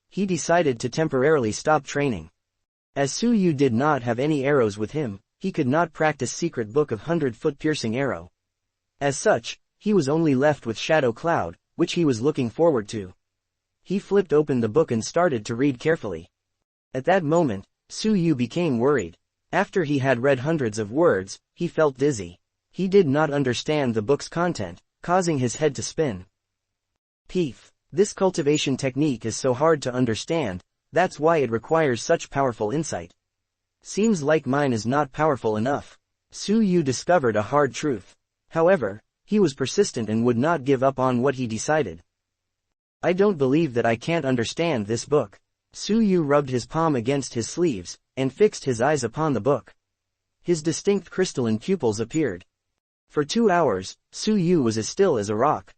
S1: He decided to temporarily stop training. As Su Yu did not have any arrows with him, he could not practice Secret Book of 100-foot piercing arrow. As such, he was only left with Shadow Cloud, which he was looking forward to. He flipped open the book and started to read carefully. At that moment, Su Yu became worried. After he had read hundreds of words, he felt dizzy. He did not understand the book's content, causing his head to spin. Peef. This cultivation technique is so hard to understand, that's why it requires such powerful insight. Seems like mine is not powerful enough. Su Yu discovered a hard truth. However, he was persistent and would not give up on what he decided. I don't believe that I can't understand this book. Su Yu rubbed his palm against his sleeves, and fixed his eyes upon the book. His distinct crystalline pupils appeared. For 2 hours, Su Yu was as still as a rock.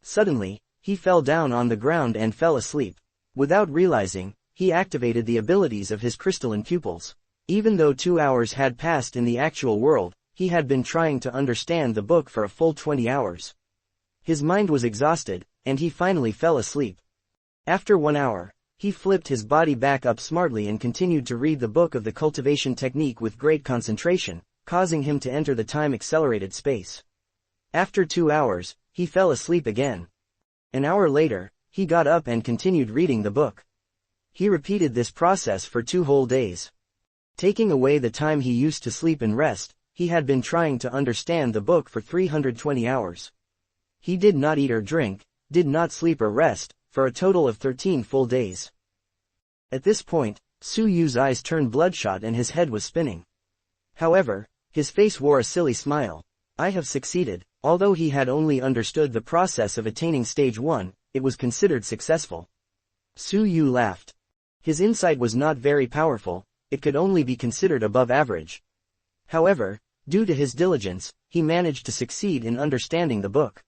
S1: Suddenly, he fell down on the ground and fell asleep. Without realizing, he activated the abilities of his crystalline pupils. Even though 2 hours had passed in the actual world, he had been trying to understand the book for a full 20 hours. His mind was exhausted, and he finally fell asleep. After 1 hour, he flipped his body back up smartly and continued to read the book of the cultivation technique with great concentration, causing him to enter the time-accelerated space. After 2 hours, he fell asleep again. An hour later, he got up and continued reading the book. He repeated this process for 2 whole days. Taking away the time he used to sleep and rest, he had been trying to understand the book for 320 hours. He did not eat or drink, did not sleep or rest, for a total of 13 full days. At this point, Su Yu's eyes turned bloodshot and his head was spinning. However, his face wore a silly smile. I have succeeded. Although he had only understood the process of attaining stage 1, it was considered successful. Su Yu laughed. His insight was not very powerful, it could only be considered above average. However, due to his diligence, he managed to succeed in understanding the book.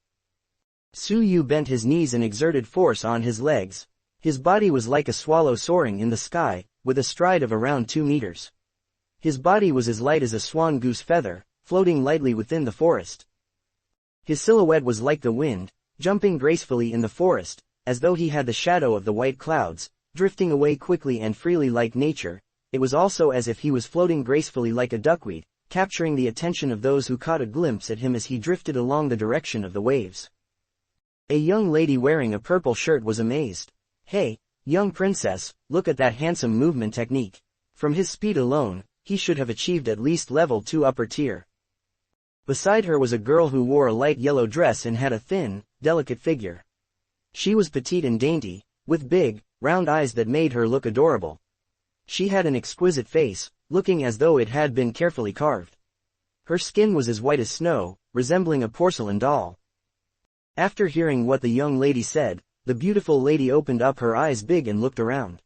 S1: Su Yu bent his knees and exerted force on his legs. His body was like a swallow soaring in the sky, with a stride of around 2 meters. His body was as light as a swan goose feather, floating lightly within the forest. His silhouette was like the wind, jumping gracefully in the forest, as though he had the shadow of the white clouds, drifting away quickly and freely like nature. It was also as if he was floating gracefully like a duckweed, capturing the attention of those who caught a glimpse at him as he drifted along the direction of the waves. A young lady wearing a purple shirt was amazed. "Hey, young princess, look at that handsome movement technique. From his speed alone, he should have achieved at least level 2 upper tier." Beside her was a girl who wore a light yellow dress and had a thin, delicate figure. She was petite and dainty, with big, round eyes that made her look adorable. She had an exquisite face, looking as though it had been carefully carved. Her skin was as white as snow, resembling a porcelain doll. After hearing what the young lady said, the beautiful lady opened up her eyes big and looked around.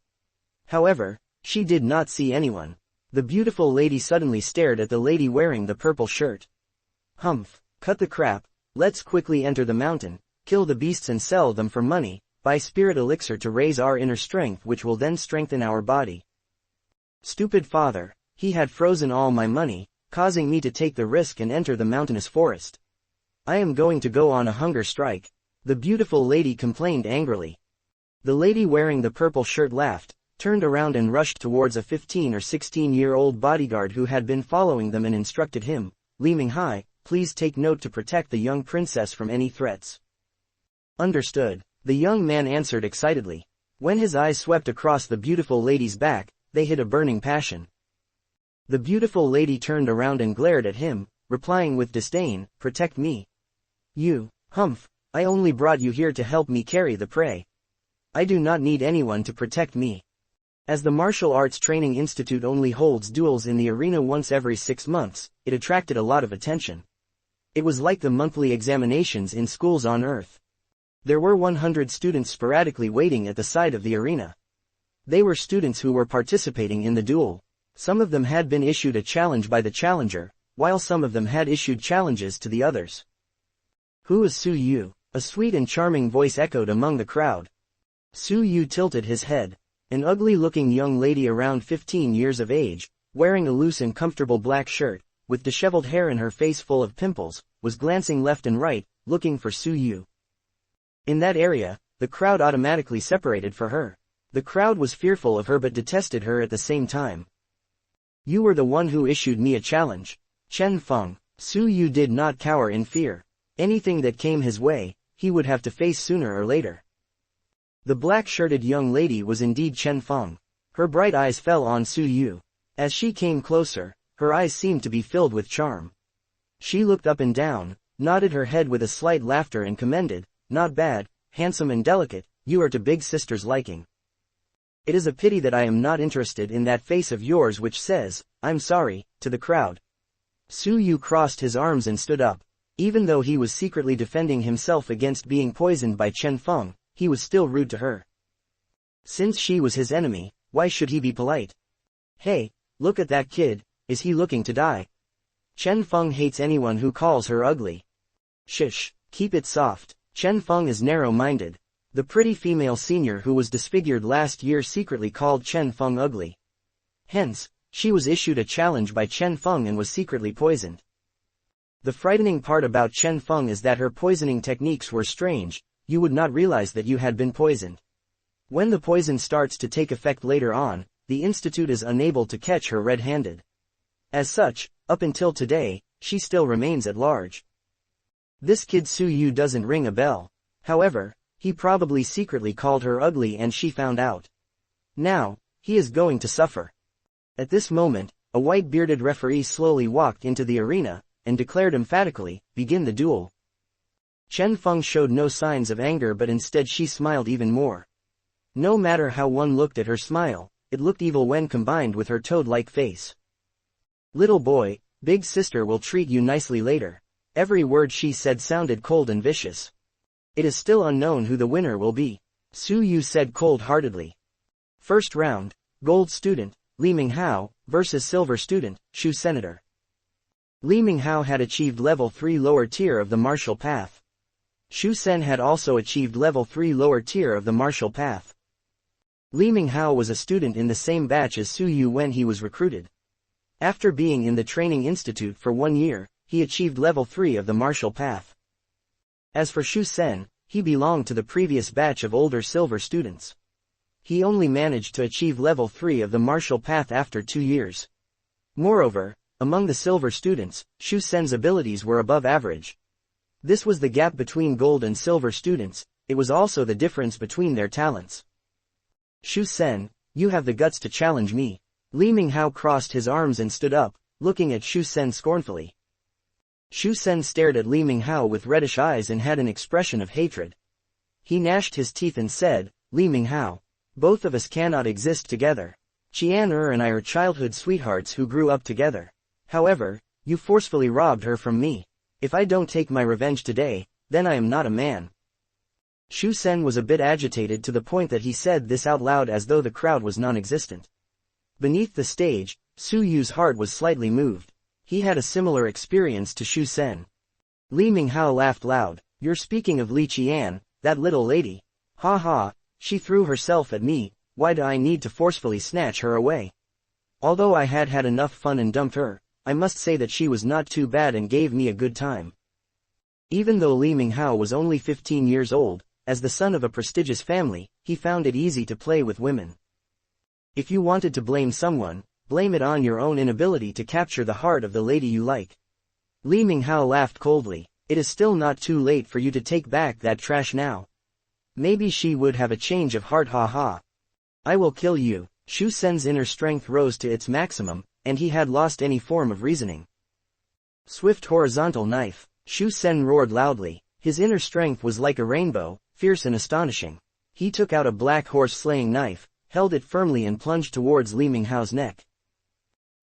S1: However, she did not see anyone. The beautiful lady suddenly stared at the lady wearing the purple shirt. "Humph, cut the crap, let's quickly enter the mountain, kill the beasts and sell them for money, buy spirit elixir to raise our inner strength which will then strengthen our body." Stupid father, he had frozen all my money, causing me to take the risk and enter the mountainous forest. I am going to go on a hunger strike, the beautiful lady complained angrily. The lady wearing the purple shirt laughed, turned around and rushed towards a 15 or 16-year-old bodyguard who had been following them and instructed him, "Li Minghai, please take note to protect the young princess from any threats." "Understood," the young man answered excitedly. When his eyes swept across the beautiful lady's back, they hid a burning passion. The beautiful lady turned around and glared at him, replying with disdain, "Protect me? You, humph, I only brought you here to help me carry the prey. I do not need anyone to protect me." As the Martial Arts Training Institute only holds duels in the arena once every 6 months, it attracted a lot of attention. It was like the monthly examinations in schools on Earth. There were 100 students sporadically waiting at the side of the arena. They were students who were participating in the duel. Some of them had been issued a challenge by the challenger, while some of them had issued challenges to the others. "Who is Su Yu?" a sweet and charming voice echoed among the crowd. Su Yu tilted his head. An ugly-looking young lady around 15 years of age, wearing a loose and comfortable black shirt, with disheveled hair and her face full of pimples, was glancing left and right, looking for Su Yu. In that area, the crowd automatically separated for her. The crowd was fearful of her but detested her at the same time. "You were the one who issued me a challenge." Chen Feng. Su Yu did not cower in fear. Anything that came his way, he would have to face sooner or later. The black-shirted young lady was indeed Chen Feng. Her bright eyes fell on Su Yu. As she came closer, her eyes seemed to be filled with charm. She looked up and down, nodded her head with a slight laughter and commended, "Not bad, handsome and delicate, you are to big sister's liking. It is a pity that I am not interested in that face of yours which says, 'I'm sorry,' to the crowd." Su Yu crossed his arms and stood up. Even though he was secretly defending himself against being poisoned by Chen Feng, he was still rude to her. Since she was his enemy, why should he be polite? "Hey, look at that kid, is he looking to die?" Chen Feng hates anyone who calls her ugly. "Shush, keep it soft, Chen Feng is narrow-minded." The pretty female senior who was disfigured last year secretly called Chen Feng ugly. Hence, she was issued a challenge by Chen Feng and was secretly poisoned. The frightening part about Chen Feng is that her poisoning techniques were strange. You would not realize that you had been poisoned. When the poison starts to take effect later on, the institute is unable to catch her red-handed. As such, up until today, she still remains at large. This kid Su Yu doesn't ring a bell. However, he probably secretly called her ugly and she found out. Now, he is going to suffer. At this moment, a white-bearded referee slowly walked into the arena, and declared emphatically, "Begin the duel." Chen Feng showed no signs of anger but instead she smiled even more. No matter how one looked at her smile, it looked evil when combined with her toad-like face. "Little boy, big sister will treat you nicely later." Every word she said sounded cold and vicious. It is still unknown who the winner will be. Su Yu said cold-heartedly. First round, Gold Student, Li Minghao, versus Silver Student, Shu Senator. Li Minghao had achieved level 3 lower tier of the martial path. Shu Sen had also achieved level 3 lower tier of the martial path. Li Minghao was a student in the same batch as Su Yu when he was recruited. After being in the training institute for 1 year, he achieved level 3 of the martial path. As for Shu Sen, he belonged to the previous batch of older silver students. He only managed to achieve level 3 of the martial path after 2 years. Moreover, among the silver students, Shu Sen's abilities were above average. This was the gap between gold and silver students, it was also the difference between their talents. Shu Sen, you have the guts to challenge me. Li Minghao crossed his arms and stood up, looking at Shu Sen scornfully. Shu Sen stared at Li Minghao with reddish eyes and had an expression of hatred. He gnashed his teeth and said, Li Minghao, both of us cannot exist together. Qian and I are childhood sweethearts who grew up together. However, you forcefully robbed her from me. If I don't take my revenge today, then I am not a man. Shu Sen was a bit agitated to the point that he said this out loud as though the crowd was non-existent. Beneath the stage, Su Yu's heart was slightly moved. He had a similar experience to Shu Sen. Li Minghao laughed loud. You're speaking of Li Qian, that little lady. Ha ha, she threw herself at me, why do I need to forcefully snatch her away? Although I had had enough fun and dumped her, I must say that she was not too bad and gave me a good time. Even though Li Minghao was only 15 years old, as the son of a prestigious family, he found it easy to play with women. If you wanted to blame someone, blame it on your own inability to capture the heart of the lady you like. Li Minghao laughed coldly. It is still not too late for you to take back that trash now. Maybe she would have a change of heart, ha ha. I will kill you. Shu Sen's inner strength rose to its maximum, and he had lost any form of reasoning. Swift horizontal knife. Shu Sen roared loudly. His inner strength was like a rainbow, fierce and astonishing. He took out a black horse-slaying knife, held it firmly and plunged towards Li Minghao's neck.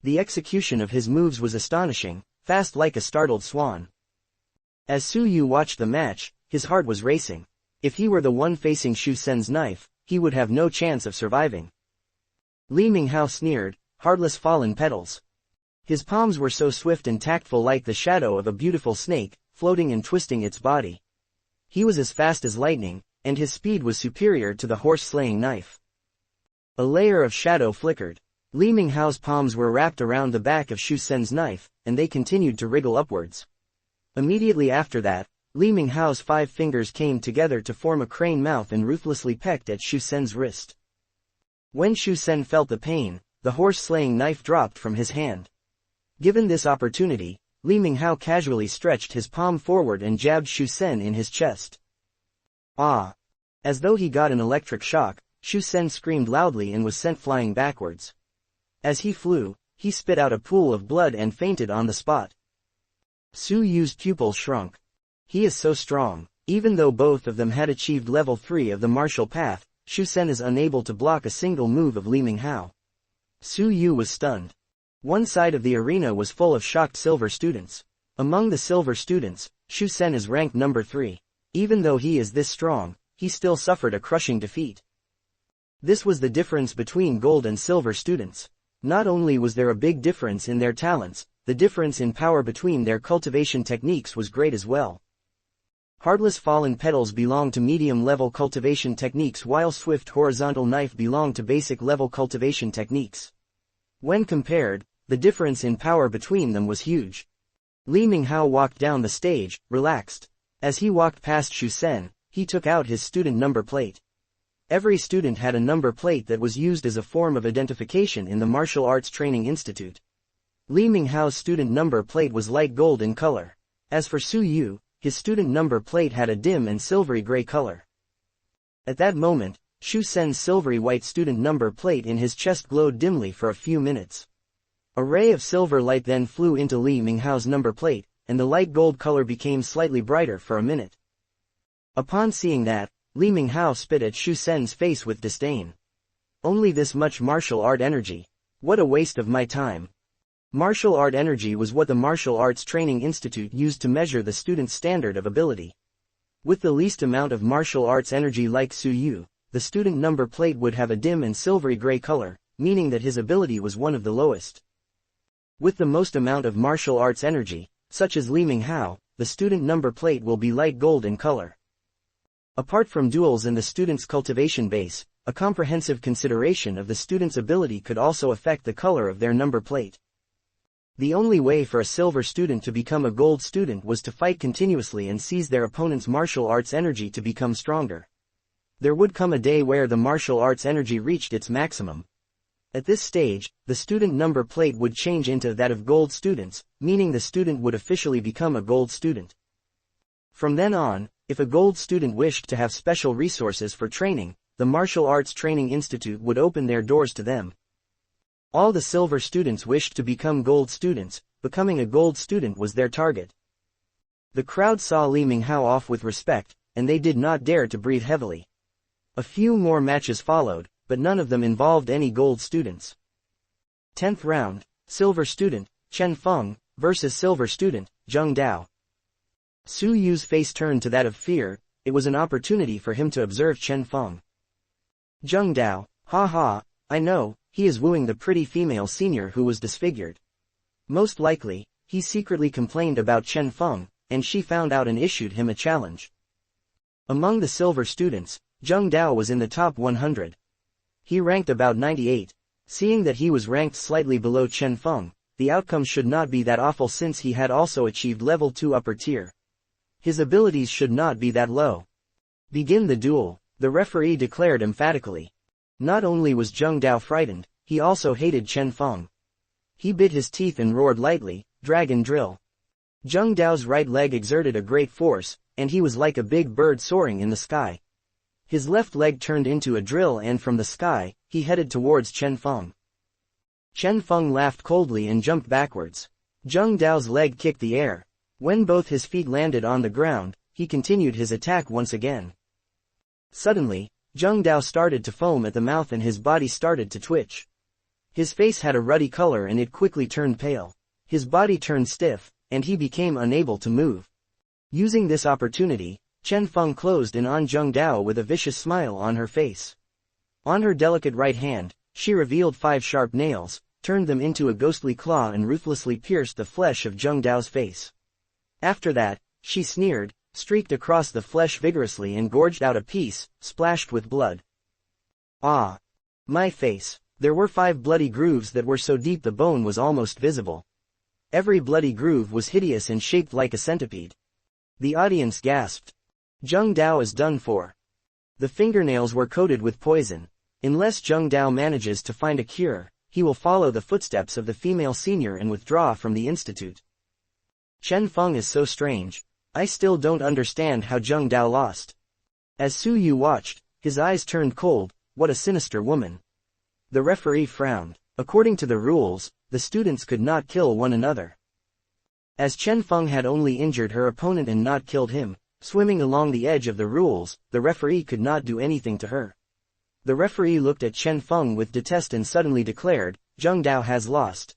S1: The execution of his moves was astonishing, fast like a startled swan. As Su Yu watched the match, his heart was racing. If he were the one facing Shu Sen's knife, he would have no chance of surviving. Li Minghao sneered, heartless fallen petals. His palms were so swift and tactful like the shadow of a beautiful snake, floating and twisting its body. He was as fast as lightning, and his speed was superior to the horse-slaying knife. A layer of shadow flickered. Li Minghao's palms were wrapped around the back of Shu Sen's knife, and they continued to wriggle upwards. Immediately after that, Li Minghao's 5 fingers came together to form a crane mouth and ruthlessly pecked at Shu Sen's wrist. When Shu Sen felt the pain, the horse-slaying knife dropped from his hand. Given this opportunity, Li Minghao casually stretched his palm forward and jabbed Shu Sen in his chest. Ah! As though he got an electric shock, Shu Sen screamed loudly and was sent flying backwards. As he flew, he spit out a pool of blood and fainted on the spot. Su Yu's pupils shrunk. He is so strong. Even though both of them had achieved level 3 of the martial path, Shu Sen is unable to block a single move of Li Minghao. Su Yu was stunned. One side of the arena was full of shocked silver students. Among the silver students, Shu Sen is ranked number 3. Even though he is this strong, he still suffered a crushing defeat. This was the difference between gold and silver students. Not only was there a big difference in their talents, the difference in power between their cultivation techniques was great as well. Heartless fallen petals belong to medium-level cultivation techniques while swift horizontal knife belong to basic-level cultivation techniques. When compared, the difference in power between them was huge. Li Minghao walked down the stage, relaxed. As he walked past Shu Sen, he took out his student number plate. Every student had a number plate that was used as a form of identification in the Martial Arts Training Institute. Li Minghao's student number plate was light gold in color. As for Su Yu, his student number plate had a dim and silvery gray color. At that moment, Shu Sen's silvery white student number plate in his chest glowed dimly for a few minutes. A ray of silver light then flew into Li Minghao's number plate, and the light gold color became slightly brighter for a minute. Upon seeing that, Li Minghao spit at Shu Sen's face with disdain. Only this much martial art energy. What a waste of my time. Martial art energy was what the Martial Arts Training Institute used to measure the student's standard of ability. With the least amount of martial arts energy like Su Yu, the student number plate would have a dim and silvery gray color, meaning that his ability was one of the lowest. With the most amount of martial arts energy, such as Li Minghao, the student number plate will be light gold in color. Apart from duels and the student's cultivation base, a comprehensive consideration of the student's ability could also affect the color of their number plate. The only way for a silver student to become a gold student was to fight continuously and seize their opponent's martial arts energy to become stronger. There would come a day where the martial arts energy reached its maximum. At this stage, the student number plate would change into that of gold students, meaning the student would officially become a gold student. From then on, if a gold student wished to have special resources for training, the Martial Arts Training Institute would open their doors to them. All the silver students wished to become gold students, becoming a gold student was their target. The crowd saw Li Minghao off with respect, and they did not dare to breathe heavily. A few more matches followed, but none of them involved any gold students. 10th round, Silver Student, Chen Feng, versus Silver Student, Zheng Dao. Su Yu's face turned to that of fear. It was an opportunity for him to observe Chen Feng. Zheng Dao, ha ha, I know, he is wooing the pretty female senior who was disfigured. Most likely, he secretly complained about Chen Feng, and she found out and issued him a challenge. Among the silver students, Zheng Dao was in the top 100. He ranked about 98. Seeing that he was ranked slightly below Chen Feng, the outcome should not be that awful since he had also achieved level 2 upper tier. His abilities should not be that low. Begin the duel, the referee declared emphatically. Not only was Zheng Dao frightened, he also hated Chen Feng. He bit his teeth and roared lightly, "Dragon drill." Zheng Dao's right leg exerted a great force, and he was like a big bird soaring in the sky. His left leg turned into a drill and from the sky, he headed towards Chen Feng. Chen Feng laughed coldly and jumped backwards. Zheng Dao's leg kicked the air. When both his feet landed on the ground, he continued his attack once again. Suddenly, Zheng Dao started to foam at the mouth and his body started to twitch. His face had a ruddy color and it quickly turned pale. His body turned stiff, and he became unable to move. Using this opportunity, Chen Feng closed in on Zheng Dao with a vicious smile on her face. On her delicate right hand, she revealed 5 sharp nails, turned them into a ghostly claw and ruthlessly pierced the flesh of Zheng Dao's face. After that, she sneered, streaked across the flesh vigorously and gorged out a piece, splashed with blood. Ah! My face! There were 5 bloody grooves that were so deep the bone was almost visible. Every bloody groove was hideous and shaped like a centipede. The audience gasped. Zheng Dao is done for. The fingernails were coated with poison. Unless Zheng Dao manages to find a cure, he will follow the footsteps of the female senior and withdraw from the institute. Chen Feng is so strange. I still don't understand how Zheng Dao lost. As Su Yu watched, his eyes turned cold. What a sinister woman. The referee frowned. According to the rules, the students could not kill one another. As Chen Feng had only injured her opponent and not killed him, swimming along the edge of the rules, the referee could not do anything to her. The referee looked at Chen Feng with detest and suddenly declared, Zheng Dao has lost.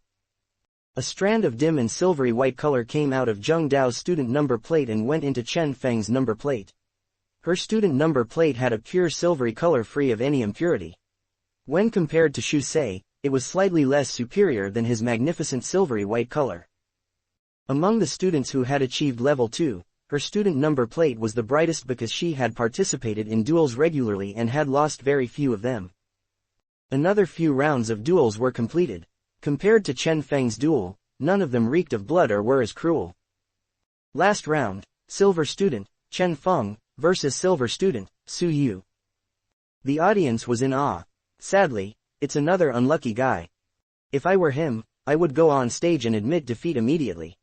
S1: A strand of dim and silvery white color came out of Zheng Dao's student number plate and went into Chen Feng's number plate. Her student number plate had a pure silvery color free of any impurity. When compared to Shu Sei, it was slightly less superior than his magnificent silvery white color. Among the students who had achieved level 2, her student number plate was the brightest because she had participated in duels regularly and had lost very few of them. Another few rounds of duels were completed. Compared to Chen Feng's duel, none of them reeked of blood or were as cruel. Last round, Silver Student, Chen Feng, versus Silver Student, Su Yu. The audience was in awe. Sadly, it's another unlucky guy. If I were him, I would go on stage and admit defeat immediately.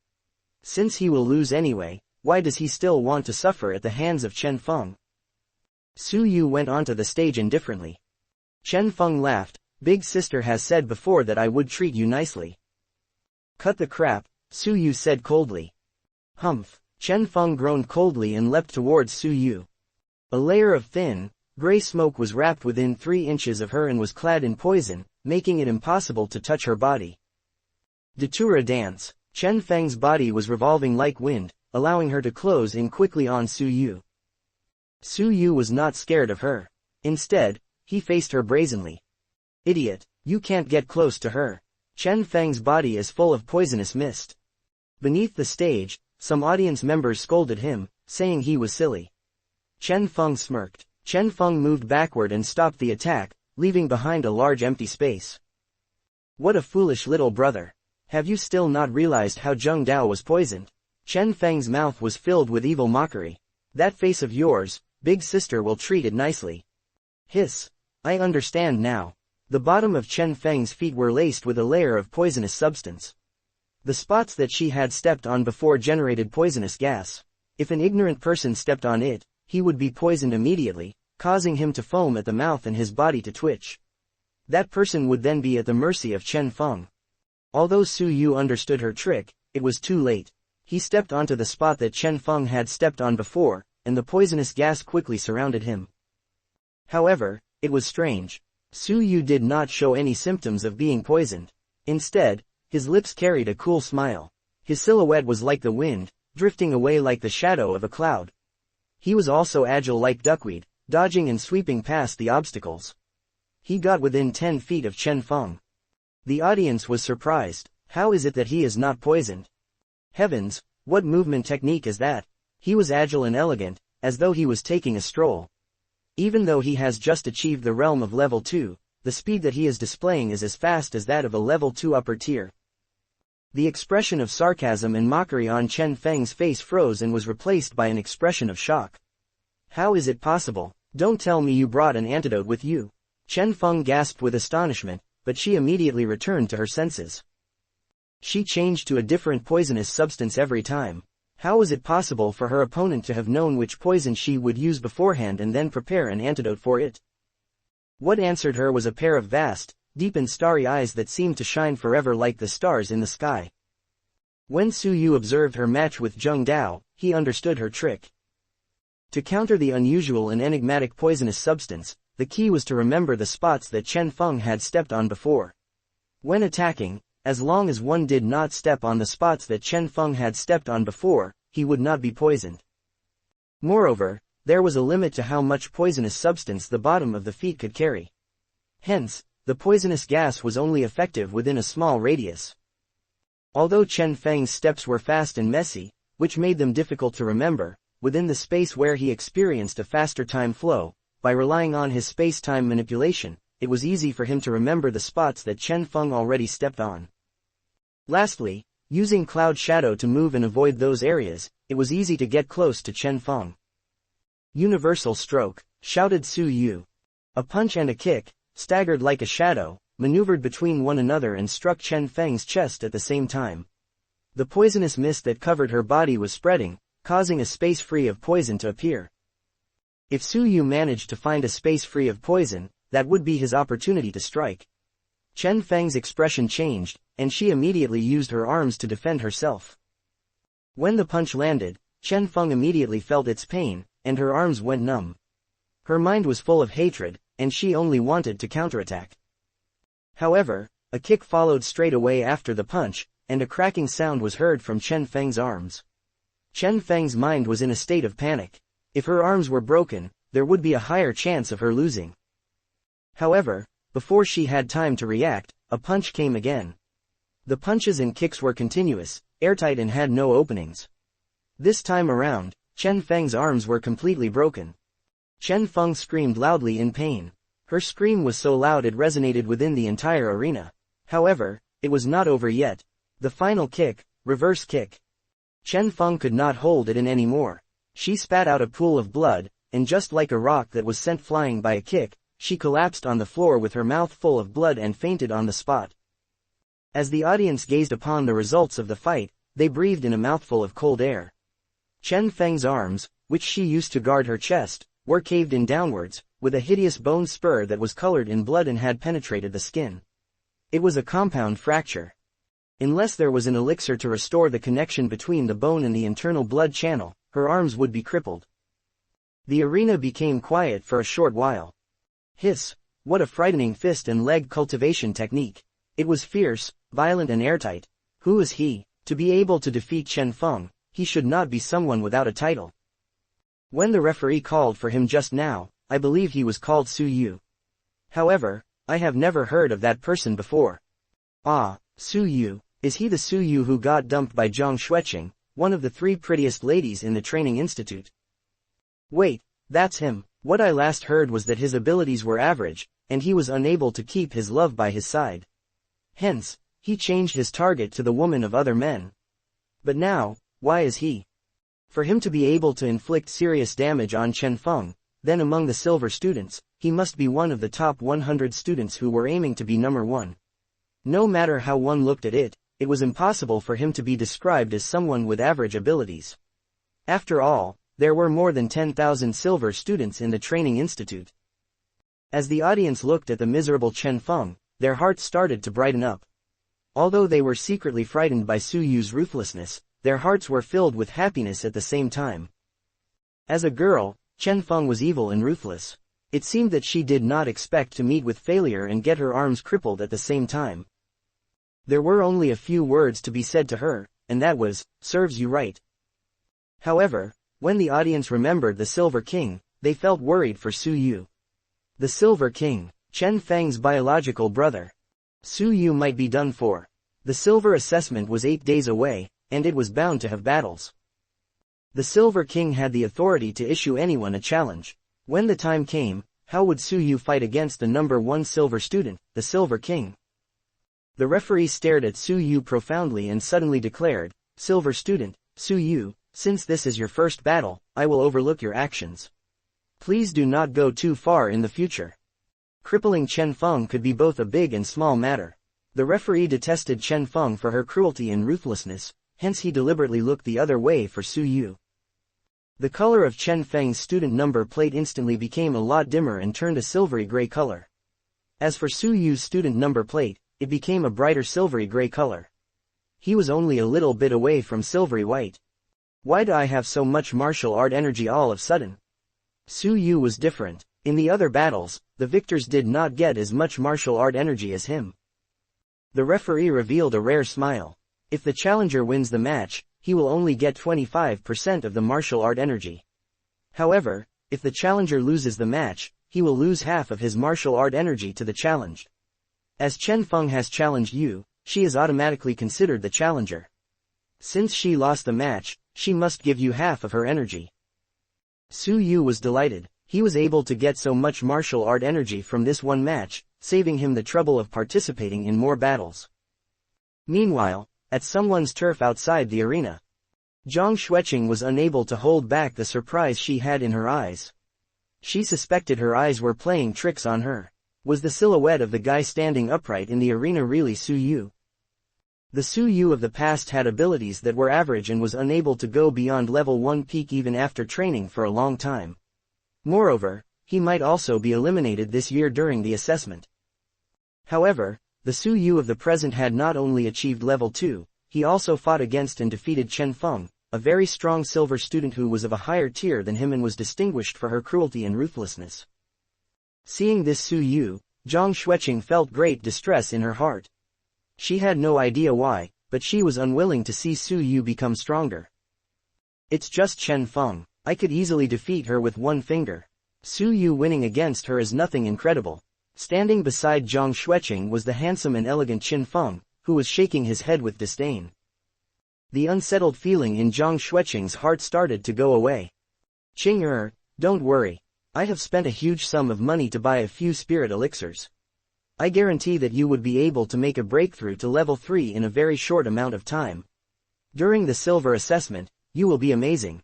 S1: Since he will lose anyway, why does he still want to suffer at the hands of Chen Feng? Su Yu went onto the stage indifferently. Chen Feng laughed. Big sister has said before that I would treat you nicely. Cut the crap, Su Yu said coldly. Humph. Chen Feng groaned coldly and leapt towards Su Yu. A layer of thin, gray smoke was wrapped within 3 inches of her and was clad in poison, making it impossible to touch her body. Datura dance. Chen Feng's body was revolving like wind, allowing her to close in quickly on Su Yu. Su Yu was not scared of her. Instead, he faced her brazenly. Idiot, you can't get close to her. Chen Feng's body is full of poisonous mist. Beneath the stage, some audience members scolded him, saying he was silly. Chen Feng smirked. Chen Feng moved backward and stopped the attack, leaving behind a large empty space. What a foolish little brother. Have you still not realized how Zheng Dao was poisoned? Chen Feng's mouth was filled with evil mockery. That face of yours, big sister will treat it nicely. Hiss. I understand now. The bottom of Chen Feng's feet were laced with a layer of poisonous substance. The spots that she had stepped on before generated poisonous gas. If an ignorant person stepped on it, he would be poisoned immediately, causing him to foam at the mouth and his body to twitch. That person would then be at the mercy of Chen Feng. Although Su Yu understood her trick, it was too late. He stepped onto the spot that Chen Feng had stepped on before, and the poisonous gas quickly surrounded him. However, it was strange. Su Yu did not show any symptoms of being poisoned. Instead, his lips carried a cool smile. His silhouette was like the wind, drifting away like the shadow of a cloud. He was also agile like duckweed, dodging and sweeping past the obstacles. He got within 10 feet of Chen Feng. The audience was surprised. How is it that he is not poisoned? Heavens, what movement technique is that? He was agile and elegant, as though he was taking a stroll. Even though he has just achieved the realm of level 2, the speed that he is displaying is as fast as that of a level 2 upper tier. The expression of sarcasm and mockery on Chen Feng's face froze and was replaced by an expression of shock. How is it possible? Don't tell me you brought an antidote with you. Chen Feng gasped with astonishment, but she immediately returned to her senses. She changed to a different poisonous substance every time. How was it possible for her opponent to have known which poison she would use beforehand and then prepare an antidote for it? What answered her was a pair of vast, deep and starry eyes that seemed to shine forever like the stars in the sky. When Su Yu observed her match with Zheng Dao, he understood her trick. To counter the unusual and enigmatic poisonous substance, the key was to remember the spots that Chen Feng had stepped on before. When attacking, as long as one did not step on the spots that Chen Feng had stepped on before, he would not be poisoned. Moreover, there was a limit to how much poisonous substance the bottom of the feet could carry. Hence, the poisonous gas was only effective within a small radius. Although Chen Feng's steps were fast and messy, which made them difficult to remember, within the space where he experienced a faster time flow, by relying on his space-time manipulation, it was easy for him to remember the spots that Chen Feng already stepped on. Lastly, using Cloud Shadow to move and avoid those areas, it was easy to get close to Chen Feng. Universal stroke, shouted Su Yu. A punch and a kick, staggered like a shadow, maneuvered between one another and struck Chen Feng's chest at the same time. The poisonous mist that covered her body was spreading, causing a space free of poison to appear. If Su Yu managed to find a space free of poison, that would be his opportunity to strike. Chen Feng's expression changed, and she immediately used her arms to defend herself. When the punch landed, Chen Feng immediately felt its pain, and her arms went numb. Her mind was full of hatred, and she only wanted to counterattack. However, a kick followed straight away after the punch, and a cracking sound was heard from Chen Feng's arms. Chen Feng's mind was in a state of panic. If her arms were broken, there would be a higher chance of her losing. However, before she had time to react, a punch came again. The punches and kicks were continuous, airtight and had no openings. This time around, Chen Feng's arms were completely broken. Chen Feng screamed loudly in pain. Her scream was so loud it resonated within the entire arena. However, it was not over yet. The final kick, reverse kick. Chen Feng could not hold it in anymore. She spat out a pool of blood, and just like a rock that was sent flying by a kick, she collapsed on the floor with her mouth full of blood and fainted on the spot. As the audience gazed upon the results of the fight, they breathed in a mouthful of cold air. Chen Feng's arms, which she used to guard her chest, were caved in downwards, with a hideous bone spur that was colored in blood and had penetrated the skin. It was a compound fracture. Unless there was an elixir to restore the connection between the bone and the internal blood channel, her arms would be crippled. The arena became quiet for a short while. Hiss, what a frightening fist and leg cultivation technique. It was fierce, violent and airtight. Who is he? To be able to defeat Chen Feng, he should not be someone without a title. When the referee called for him just now, I believe he was called Su Yu. However, I have never heard of that person before. Ah, Su Yu, is he the Su Yu who got dumped by Zhang Xueqing, one of the 3 prettiest ladies in the training institute? Wait, that's him. What I last heard was that his abilities were average, and he was unable to keep his love by his side. Hence, he changed his target to the woman of other men. But now, why is he? For him to be able to inflict serious damage on Chen Feng, then among the silver students, he must be one of the top 100 students who were aiming to be number 1. No matter how one looked at it, it was impossible for him to be described as someone with average abilities. After all, there were more than 10,000 silver students in the training institute. As the audience looked at the miserable Chen Feng, their hearts started to brighten up. Although they were secretly frightened by Su Yu's ruthlessness, their hearts were filled with happiness at the same time. As a girl, Chen Feng was evil and ruthless. It seemed that she did not expect to meet with failure and get her arms crippled at the same time. There were only a few words to be said to her, and that was, "Serves you right." However, when the audience remembered the Silver King, they felt worried for Su Yu. The Silver King, Chen Feng's biological brother. Su Yu might be done for. The silver assessment was 8 days away, and it was bound to have battles. The Silver King had the authority to issue anyone a challenge. When the time came, how would Su Yu fight against the number 1 silver student, the Silver King? The referee stared at Su Yu profoundly and suddenly declared, "Silver student, Su Yu, since this is your first battle, I will overlook your actions. Please do not go too far in the future." Crippling Chen Feng could be both a big and small matter. The referee detested Chen Feng for her cruelty and ruthlessness, hence he deliberately looked the other way for Su Yu. The color of Chen Feng's student number plate instantly became a lot dimmer and turned a silvery gray color. As for Su Yu's student number plate, it became a brighter silvery gray color. He was only a little bit away from silvery white. Why do I have so much martial art energy all of a sudden? Su Yu was different. In the other battles, the victors did not get as much martial art energy as him. The referee revealed a rare smile. If the challenger wins the match, he will only get 25% of the martial art energy. However, if the challenger loses the match, he will lose half of his martial art energy to the challenged. As Chen Feng has challenged Yu, she is automatically considered the challenger. Since she lost the match, she must give you half of her energy. Su Yu was delighted. He was able to get so much martial art energy from this one match, saving him the trouble of participating in more battles. Meanwhile, at someone's turf outside the arena, Zhang Xueqing was unable to hold back the surprise she had in her eyes. She suspected her eyes were playing tricks on her. Was the silhouette of the guy standing upright in the arena really Su Yu? The Su Yu of the past had abilities that were average and was unable to go beyond level 1 peak even after training for a long time. Moreover, he might also be eliminated this year during the assessment. However, the Su Yu of the present had not only achieved level 2, he also fought against and defeated Chen Feng, a very strong silver student who was of a higher tier than him and was distinguished for her cruelty and ruthlessness. Seeing this Su Yu, Zhang Xueqing felt great distress in her heart. She had no idea why, but she was unwilling to see Su Yu become stronger. It's just Chen Feng. I could easily defeat her with one finger. Su Yu winning against her is nothing incredible. Standing beside Zhang Xueqing was the handsome and elegant Chen Feng, who was shaking his head with disdain. The unsettled feeling in Zhang Xueqing's heart started to go away. Qing don't worry. I have spent a huge sum of money to buy a few spirit elixirs. I guarantee that you would be able to make a breakthrough to level 3 in a very short amount of time. During the silver assessment, you will be amazing.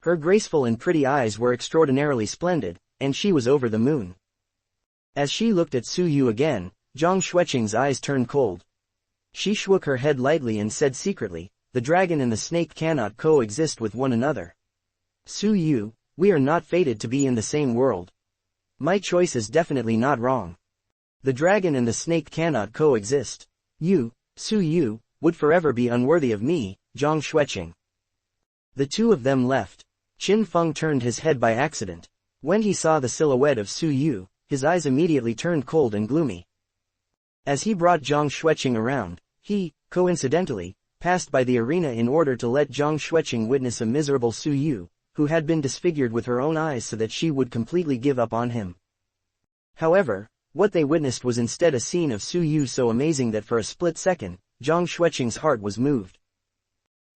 S1: Her graceful and pretty eyes were extraordinarily splendid, and she was over the moon. As she looked at Su Yu again, Zhang Xueqing's eyes turned cold. She shook her head lightly and said secretly, "The dragon and the snake cannot coexist with one another. Su Yu, we are not fated to be in the same world. My choice is definitely not wrong. The dragon and the snake cannot coexist. You, Su Yu, would forever be unworthy of me, Zhang Xueqing." The two of them left. Chen Feng turned his head by accident. When he saw the silhouette of Su Yu, his eyes immediately turned cold and gloomy. As he brought Zhang Xueqing around, he, coincidentally, passed by the arena in order to let Zhang Xueqing witness a miserable Su Yu, who had been disfigured with her own eyes so that she would completely give up on him. However, what they witnessed was instead a scene of Su Yu so amazing that for a split second, Zhang Xueqing's heart was moved.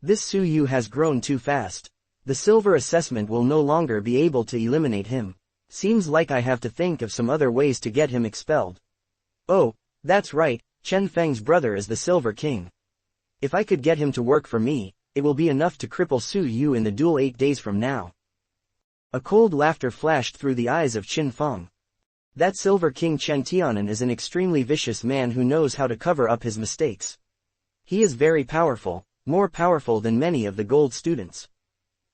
S1: This Su Yu has grown too fast. The silver assessment will no longer be able to eliminate him. Seems like I have to think of some other ways to get him expelled. Oh, that's right, Chen Feng's brother is the Silver King. If I could get him to work for me, it will be enough to cripple Su Yu in the duel 8 days from now. A cold laughter flashed through the eyes of Qin Feng. That Silver King Chen Tianan is an extremely vicious man who knows how to cover up his mistakes. He is very powerful, more powerful than many of the gold students.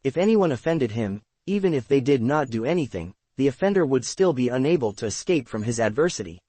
S1: If anyone offended him, even if they did not do anything, the offender would still be unable to escape from his adversity.